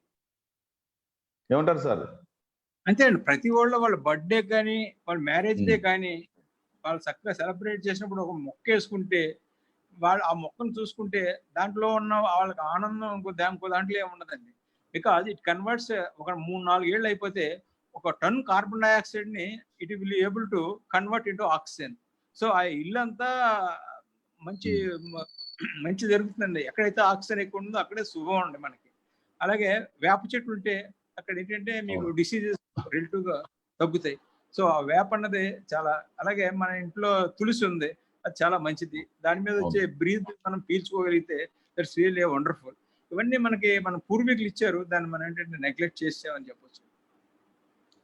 ఏమంటారు సార్? అంతే అండి, ప్రతి వాళ్ళ బర్త్డే కానీ, వాళ్ళ మ్యారేజ్ డే కానీ వాళ్ళు చక్కగా సెలబ్రేట్ చేసినప్పుడు ఒక మొక్క వేసుకుంటే, వాళ్ళు ఆ మొక్కను చూసుకుంటే దాంట్లో ఉన్న వాళ్ళకి ఆనందం ఇంకో దాంట్లో ఏముండదండి. Because it converts. ఒక 3-4 ఏళ్ళు అయిపోతే 1 టన్ కార్బన్ డైఆక్సైడ్ ని it will able to convert into oxygen. So ఆ ఇల్లంతా మంచి జరుగుతుందండి. ఎక్కడైతే ఆక్సిజన్ ఎక్కువ ఉందో అక్కడే శుభం ఉండే మనకి. అలాగే వేప చెట్లు ఉంటే అక్కడ ఏంటంటే మీకు డిసీజెస్ రిలేటివ్ గా తగ్గుతాయి. సో ఆ వేప అన్నది చాలా, అలాగే మన ఇంట్లో తులసి ఉంది, అది చాలా మంచిది. దాని మీద వచ్చే బ్రీత్ మనం పీల్చుకోగలిగితే దట్స్ రియల్లీ వండర్ఫుల్. ఇవన్నీ మనకి మన పూర్వీకులు ఇచ్చారు, దాన్ని మనం ఏంటంటే నెగ్లెక్ట్ చేసామని చెప్పొచ్చు.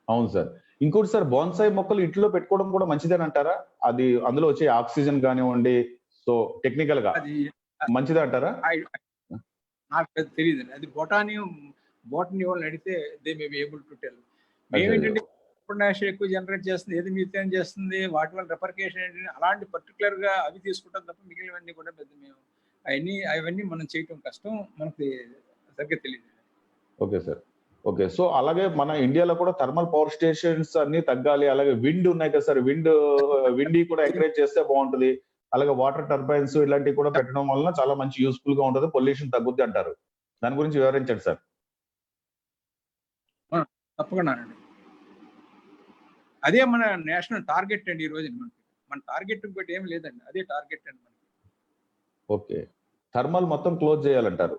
అవును సార్. ఇంకోటి సార్, బోన్సాయి మొక్కలు ఇంట్లో పెట్టుకోవడం కూడా మంచిదని అంటారా? అది అందులో వచ్చే ఆక్సిజన్ కానివ్వండి, సో టెక్నికల్ గా అది మంచిదే అంటారా? నాకు తెలియదు. అది బొటానీ వాళ్ళని అడిగితే they may be able to tell. మేమేంటంటే కార్బన్ ఎక్కువ జనరేట్ చేస్తుంది, ఏది మీథేన్ చేస్తుంది, వాటి వల్ల రెపర్కేషన్ ఏంటంటే అలాంటి పర్టికులర్ గా అవి తీసుకుంటాం తప్ప మిగిలినవన్నీ కూడా పెద్ద మేము అవన్నీ మనం చేయటం కష్టం, మనకి సరిగ్గా తెలియదు. Okay sir, okay. సో అలాగే మన ఇండియాలో కూడా థర్మల్ పవర్ స్టేషన్స్ అన్ని తగ్గాలి. అలాగే విండ్ ఉన్నాయి కదా సార్, విండ్ కూడా ఎంకరేజ్ చేస్తే బాగుంటుంది. అలాగే వాటర్ టర్బైన్స్ ఇలాంటివి కూడా పెట్టడం వలన చాలా మంచి యూస్ఫుల్ గా ఉంటుంది, పొల్యూషన్ తగ్గుద్ది అంటారు. దాని గురించి వివరించండి సార్. తప్పకుండా అండి, అదే మన నేషనల్ టార్గెట్ అండి. ఈ రోజు మన టార్గెట్ ఇంకోటి ఏమి లేదండి, అదే టార్గెట్ అండి మనకి. ఓకే, థర్మల్ మొత్తం క్లోజ్ చేయాలంటారు.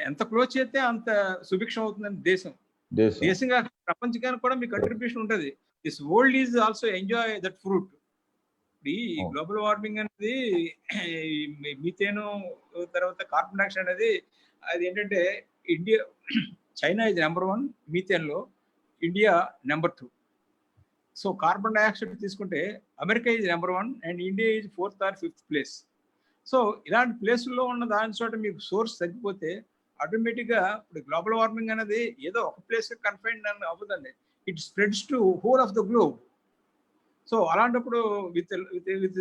ఎంత క్లోజ్ చేస్తే అంత సుభిక్షం అవుతుందండి దేశంగా, ప్రపంచకానికి కూడా మీ కంట్రిబ్యూషన్ ఉంటుంది. This world is also enjoy that fruit. ఈ గ్లోబల్ వార్మింగ్ అనేది మీథేను తర్వాత కార్బన్ డైఆక్సైడ్ అనేది, అది ఏంటంటే చైనా ఇది నెంబర్ 1 మీథేన్ లో, India number 2. So carbon dioxide తీసుకుంటే America is number 1 and India is 4th or 5th place. So ఇలాంటి ప్లేసుల్లో ఉన్న దాని చోట మీకు సోర్స్ తగ్గిపోతే ఆటోమేటిక్గా ఇప్పుడు గ్లోబల్ వార్మింగ్ అనేది ఏదో ఒక ప్లేస్ కన్ఫైన్డ్ అని అవ్వదండి. It spreads to whole of the globe. So అలాంటప్పుడు with with with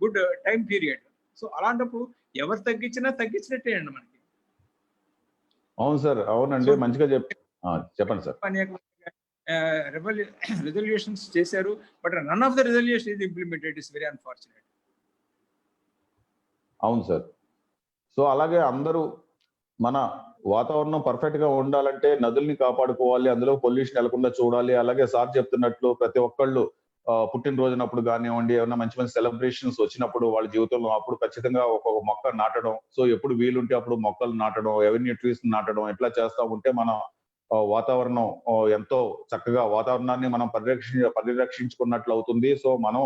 good time period, so అలాంటప్పుడు ఎవరు తగ్గించినట్టే అండి మనకి. అవును సార్, అవునండి, మంచిగా చెప్పండి సార్. రెజల్యూషన్స్ చేశారు, but none of the resolution is implemented. Is very unfortunate. అవును సార్. సో అలాగే అందరూ మన వాతావరణం పర్ఫెక్ట్ గా ఉండాలంటే నదుల్ని కాపాడుకోవాలి, అందులో పొల్యూషన్ వెళ్లకుండా చూడాలి. అలాగే సార్ చెప్తున్నట్లు ప్రతి ఒక్కళ్ళు పుట్టినరోజునప్పుడు కానివ్వండి, ఏమైనా మంచి మంచి సెలబ్రేషన్స్ వచ్చినప్పుడు వాళ్ళ జీవితంలో అప్పుడు ఖచ్చితంగా ఒక్కొక్క మొక్క నాటడం, సో ఎప్పుడు వీలుంటే అప్పుడు మొక్కలు నాటడం, ఎవెన్యూ ట్రీస్ నాటడం, ఎట్లా చేస్తా ఉంటే మన వాతావరణం ఎంతో చక్కగా వాతావరణాన్ని మనం పరిరక్షించుకున్నట్లు అవుతుంది. సో మనం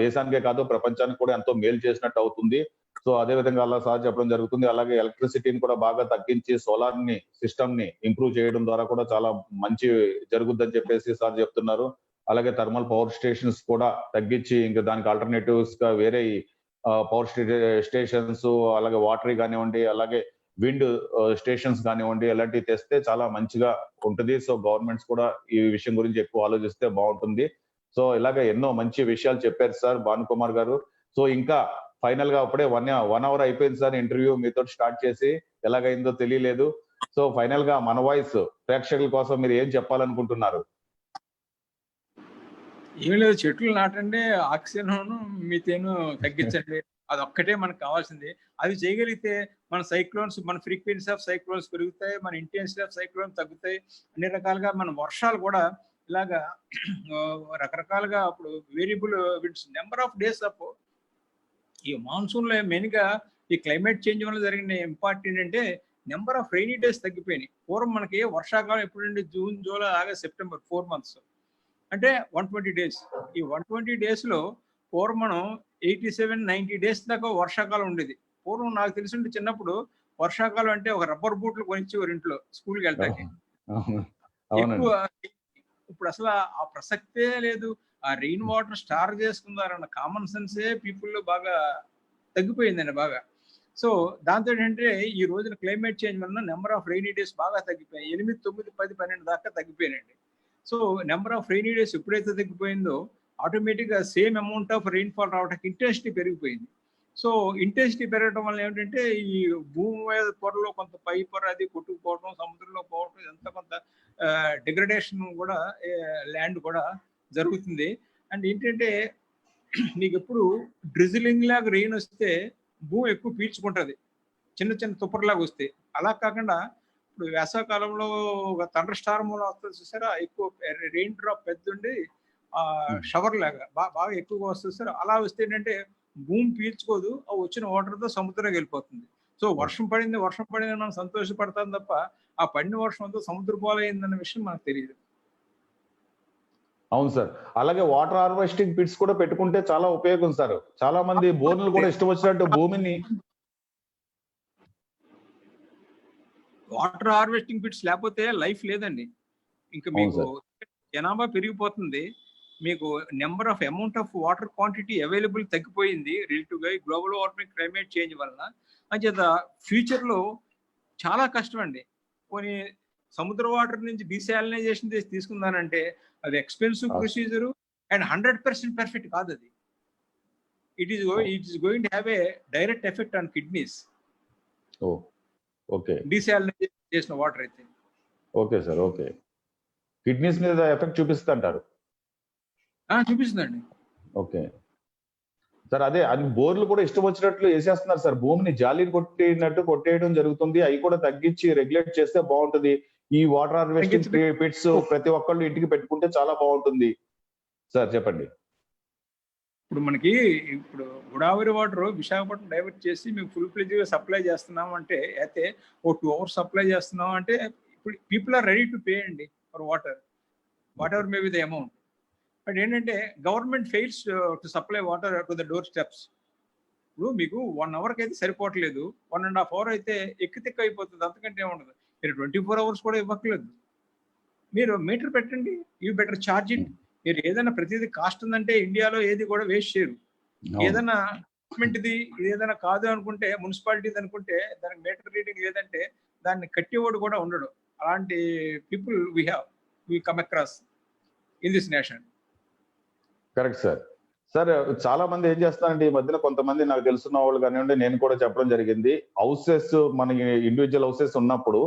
దేశానికే కాదు ప్రపంచానికి కూడా ఎంతో మేలు చేసినట్టు అవుతుంది. సో అదే విధంగా అలా సార్ చెప్పడం జరుగుతుంది. అలాగే ఎలక్ట్రిసిటీని కూడా బాగా తగ్గించి సోలార్ సిస్టమ్ ని ఇంప్రూవ్ చేయడం ద్వారా కూడా చాలా మంచి జరుగుద్దని చెప్పేసి సార్ చెప్తున్నారు. అలాగే థర్మల్ పవర్ స్టేషన్స్ కూడా తగ్గించి ఇంకా దానికి ఆల్టర్నేటివ్స్ గా వేరే పవర్ స్టేషన్స్, అలాగే వాటర్ కానివ్వండి, అలాగే విండ్ స్టేషన్స్ కానివ్వండి, అలాంటివి తెస్తే చాలా మంచిగా ఉంటుంది. సో గవర్నమెంట్స్ కూడా ఈ విషయం గురించి ఎక్కువ ఆలోచిస్తే బాగుంటుంది. సో ఇలాగ ఎన్నో మంచి విషయాలు చెప్పారు సార్ భానుకుమార్ గారు. సో ఇంకా ఫైనల్ గా అప్పుడే 1 hour అయిపోయింది సార్ ఇంటర్వ్యూ మీతో స్టార్ట్ చేసి, ఎలాగైందో తెలియలేదు. సో ఫైనల్ గా మన వాయిస్ ప్రేక్షకుల కోసం మీరు ఏం చెప్పాలనుకుంటున్నారు? ఏం లేదు, చెట్లు నాటండి, ఆక్సిజన్ మీథేన్ తగ్గించండి, అదొక్కటే మనకు కావాల్సింది. అది చేయగలిగితే మన సైక్లోన్స్, మన ఫ్రీక్వెన్సీ ఆఫ్ సైక్లోన్స్ పెరుగుతాయి, మన ఇంటెన్సిటీ ఆఫ్ సైక్లోన్స్ తగ్గుతాయి. అన్ని రకాలుగా మన వర్షాలు కూడా ఇలాగా రకరకాలుగా అప్పుడు variable winds, number of days of ఈ మాన్సూన్ లో మెయిన్ గా ఈ క్లైమేట్ చేంజ్ వల్ల జరిగిన ఇంపార్టెంట్ అంటే నెంబర్ ఆఫ్ రైనీ డేస్ తగ్గిపోయినాయి. పూర్వం మనకి వర్షాకాలం ఎప్పుడంటే June, July, August, September 4 months అంటే 120 days. ఈ 120 days లో పూర్వం మనం 87-90 days దాకా వర్షాకాలం ఉండేది. పూర్వం నాకు తెలిసి చిన్నప్పుడు వర్షాకాలం అంటే ఒక రబ్బర్ బూట్లు కొనిచ్చేవారు ఇంట్లో స్కూల్కి వెళ్తాకి. ఎక్కువ ఇప్పుడు అసలు ఆ ప్రసక్తే లేదు. ఆ రెయిన్ వాటర్ స్టార్ చేసుకుందారన్న కామన్ సెన్సే పీపుల్లో బాగా తగ్గిపోయిందండి బాగా. సో దాంతో ఏంటంటే ఈ రోజున క్లైమేట్ చేంజ్ వలన నెంబర్ ఆఫ్ రైనీ డేస్ బాగా తగ్గిపోయాయి. 8, 9, 10, 12 దాకా తగ్గిపోయినాయండి. So number of rainy days ఎప్పుడైతే తగ్గిపోయిందో ఆటోమేటిక్గా సేమ్ అమౌంట్ ఆఫ్ రెయిన్ఫాల్ రావడానికి ఇంటెన్సిటీ పెరిగిపోయింది. సో ఇంటెన్సిటీ పెరగడం వల్ల ఏమిటంటే ఈ భూమి మీద పొరలో కొంత పై పొర అది కొట్టుకుపోవడం, సముద్రంలో పోవడం, ఎంత కొంత డిగ్రడేషన్ కూడా ల్యాండ్ కూడా జరుగుతుంది. అండ్ ఏంటంటే నీకు ఎప్పుడు డ్రిజిలింగ్ లాగా రెయిన్ వస్తే భూమి ఎక్కువ పీల్చుకుంటుంది, చిన్న చిన్న తుప్పర్లాగా వస్తే. అలా కాకుండా ఇప్పుడు వేసవకాలంలో ఒక థండర్ స్టార్మ్ వస్తుంది చూసారా, ఎక్కువ రెయిన్ డ్రాప్ పెద్దండి షవర్ లాగా బాగా ఎక్కువగా వస్తుంది సార్. అలా వస్తే ఏంటంటే భూమి పీల్చుకోదు, ఆ వచ్చిన వాటర్తో సముద్రంకి వెళ్ళిపోతుంది. సో వర్షం పడింది మనం సంతోషపడతాం తప్ప ఆ పడిన వర్షంతో సముద్ర పాలైందన్న విషయం మనకు తెలియదు. అవును సార్. అలాగే వాటర్ హార్వెస్టింగ్ పిట్స్ కూడా పెట్టుకుంటే చాలా ఉపయోగం సార్. చాలా మంది బోర్లు కూడా ఇష్టం వచ్చినట్టు భూమిని వాటర్ హార్వెస్టింగ్ పిట్స్ లేకపోతే లైఫ్ లేదండి. ఇంకా మీకు జనాభా పెరిగిపోతుంది, మీకు number of amount of water quantity available తగ్గిపోయింది రిలేటివ్ గా గ్లోబల్ వార్మింగ్ క్లైమేట్ చేంజ్ వలన. అంచేత ఫ్యూచర్ లో చాలా కష్టం అండి. కొన్ని సముద్ర వాటర్ నుంచి డీసాలినైజేషన్ చేసి తీసుకుందానంటే అది ఎక్స్పెన్సివ్ ప్రొసీజర్ అండ్ 100% పర్ఫెక్ట్ కాదు అది. It is going to have a direct effect on kidneys. Okay, desalinization చేసిన వాటర్ అయితే. Okay sir, okay. కిడ్నీస్ మీద ఎఫెక్ట్ చూపిస్తుంటారు. చూపిస్తుందండి. ఓకే సార్, అదే అది బోర్లు కూడా ఇష్టం వచ్చినట్లు వేసేస్తున్నారు సార్. భూమిని జాలీని కొట్టేయడం జరుగుతుంది. అవి కూడా తగ్గించి రెగ్యులేట్ చేస్తే బాగుంటుంది. ఈ వాటర్ హార్వెస్టింగ్ పిట్స్ ప్రతి ఒక్కళ్ళు ఇంటికి పెట్టుకుంటే చాలా బాగుంటుంది సార్. చెప్పండి. ఇప్పుడు మనకి గోదావరి వాటర్ విశాఖపట్నం డైవర్ట్ చేసి మేము ఫుల్ ఫ్లెడ్జ్ గా సప్లై చేస్తున్నాం అంటే, అయితే ఓ 2 hours సప్లై చేస్తున్నాం అంటే ఇప్పుడు people are ready to pay అండి for water, whatever may be the amount. But ఏంటంటే government fails to supply water to the doorsteps. ఇప్పుడు మీకు 1 hourకి అయితే సరిపోవట్లేదు, 1.5 hour అయితే ఎక్కితిక్క అయిపోతుంది. అంతకంటే ఏముండదు. మీరు 24 hours కూడా ఇవ్వట్లేదు. మీరు మీటర్ పెట్టండి, యూ బెటర్ ఛార్జ్ ఇట్. మీరు ఏదైనా ప్రతిదీ కాస్ట్ ఉందంటే ఇండియాలో ఏది కూడా వేస్ట్ చేయరు. ఏదైనా గవర్నమెంట్ది ఏదైనా కాదు అనుకుంటే, మున్సిపాలిటీది అనుకుంటే దానికి మీటర్ రీడింగ్ లేదంటే దాన్ని కట్టేవాడు కూడా ఉండడు. అలాంటి people we come across in this nation. Correct sir. Sir చాలా మంది ఏం చేస్తారంటే ఈ మధ్యన కొంతమంది నాకు తెలుసున్న వాళ్ళు కానివ్వండి, నేను కూడా చెప్పడం జరిగింది. హౌసెస్ మనకి ఇండివిజువల్ హౌసెస్ ఉన్నప్పుడు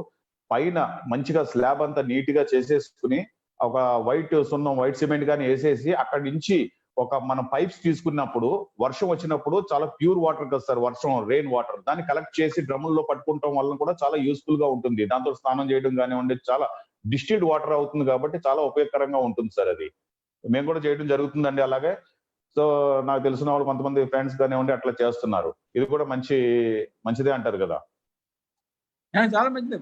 పైన మంచిగా స్లాబ్ అంతా నీట్ గా చేసేసుకుని ఒక వైట్ సున్నం, వైట్ సిమెంట్ గాని వేసేసి అక్కడి నుంచి ఒక మన పైప్స్ తీసుకున్నప్పుడు వర్షం వచ్చినప్పుడు చాలా ప్యూర్ వాటర్ కదా సార్, వర్షం రెయిన్ వాటర్, దాన్ని కలెక్ట్ చేసి డ్రమ్ముల్లో పట్టుకుంటాం వల్ల కూడా చాలా యూస్ఫుల్ గా ఉంటుంది. దాంతో స్నానం చేయడం కానివ్వండి, చాలా డిస్టిల్డ్ వాటర్ అవుతుంది కాబట్టి చాలా ఉపయోగకరంగా ఉంటుంది సార్. అది మేము కూడా చేయడం జరుగుతుందండి అలాగే. సో నాకు తెలిసిన వాళ్ళు కొంతమంది ఫ్రెండ్స్ కానివ్వండి అట్లా చేస్తున్నారు. ఇది కూడా మంచిదే అంటారు కదా. చాలా మంచిది.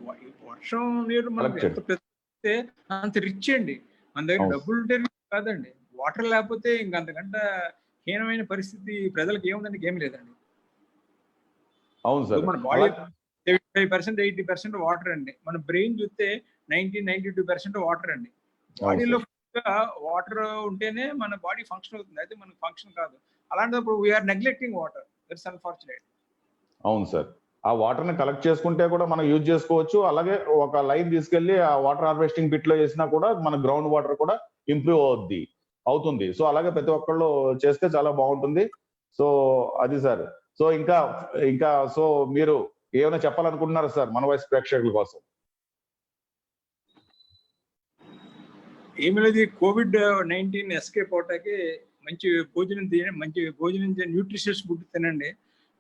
వర్షం నీరు మనకు ఎంత పెడితే అంత రిచ్ అండి. మన దగ్గర డబ్బులు ఉంటే కాదండి, వాటర్ లేకపోతే ఇంకా అంతకంటే హీనమైన పరిస్థితి ప్రజలకు ఏముందండి, ఏమి లేదండి. అవును సార్. మన బాడీ 75% 80% వాటర్ అండి. మన బ్రెయిన్ చూస్తే 92% వాటర్ అండి. బాడీలో వాటర్ ఉంటేనే మన బాడీ ఫంక్షన్ అవుతుంది, అయితే మనకు ఫంక్షన్ కాదు. అలాంటప్పుడు we are neglecting water. That's unfortunate. అవును సార్. ఆ వాటర్ ని కలెక్ట్ చేసుకుంటే కూడా మనం యూజ్ చేసుకోవచ్చు. అలాగే ఒక లైన్ తీసుకెళ్లి ఆ వాటర్ హార్వెస్టింగ్ పిట్ లో వేసినా కూడా మన గ్రౌండ్ వాటర్ కూడా ఇంప్రూవ్ అవుతుంది. సో అలాగే ప్రతి ఒక్కళ్ళు చేస్తే చాలా బాగుంటుంది. సో అది సార్. సో ఇంకా సో మీరు ఏమైనా చెప్పాలనుకుంటున్నారా సార్ మన వయసు ప్రేక్షకుల కోసం? ఏమి లేదు, COVID-19 ఎస్కేప్ అవటానికి మంచి భోజనం న్యూట్రిషియస్ ఫుడ్ తినండి.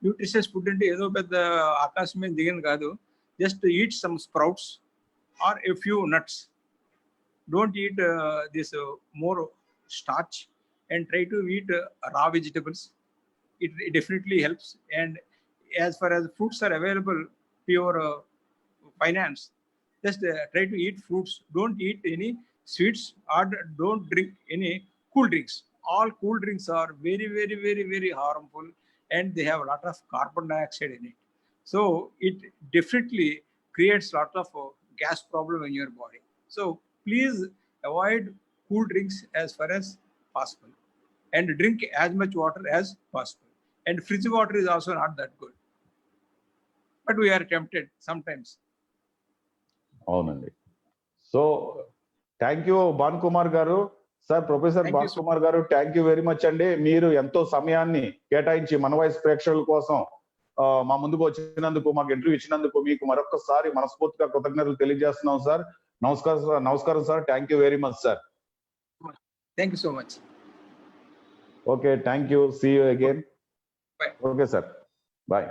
న్యూట్రిషియస్ ఫుడ్ అంటే ఏదో పెద్ద ఆకాశం మీద దిగింది కాదు. Just eat some sprouts or a few nuts. Don't eat this more starch and try to eat raw vegetables. It definitely helps. And as far as fruits are available to your finance, just try to eat fruits. Don't eat any sweets or don't drink any cool drinks. All cool drinks are very, very, very, very harmful, and they have a lot of carbon dioxide in it. So it definitely creates a lot of gas problem in your body. So please avoid cool drinks as far as possible, and drink as much water as possible. And fridge water is also not that good, but we are tempted sometimes. అవునండి. So thank you Bhan Kumar garu. Sir professor Bhan Kumar గారు, thank you very much అండి. మీరు ఎంతో సమయాన్ని కేటాయించి మన వయసు ప్రేక్షకుల కోసం మా ముందుకు వచ్చినందుకు, మాకు ఇంటర్వ్యూ ఇచ్చినందుకు మీకు మరొకసారి మనస్ఫూర్తిగా కృతజ్ఞతలు తెలియజేస్తున్నాం సార్. నమస్కారం sir. Thank you very much sir. Thank you so much. Okay, thank you. See you again. Bye. Okay, sir. Bye.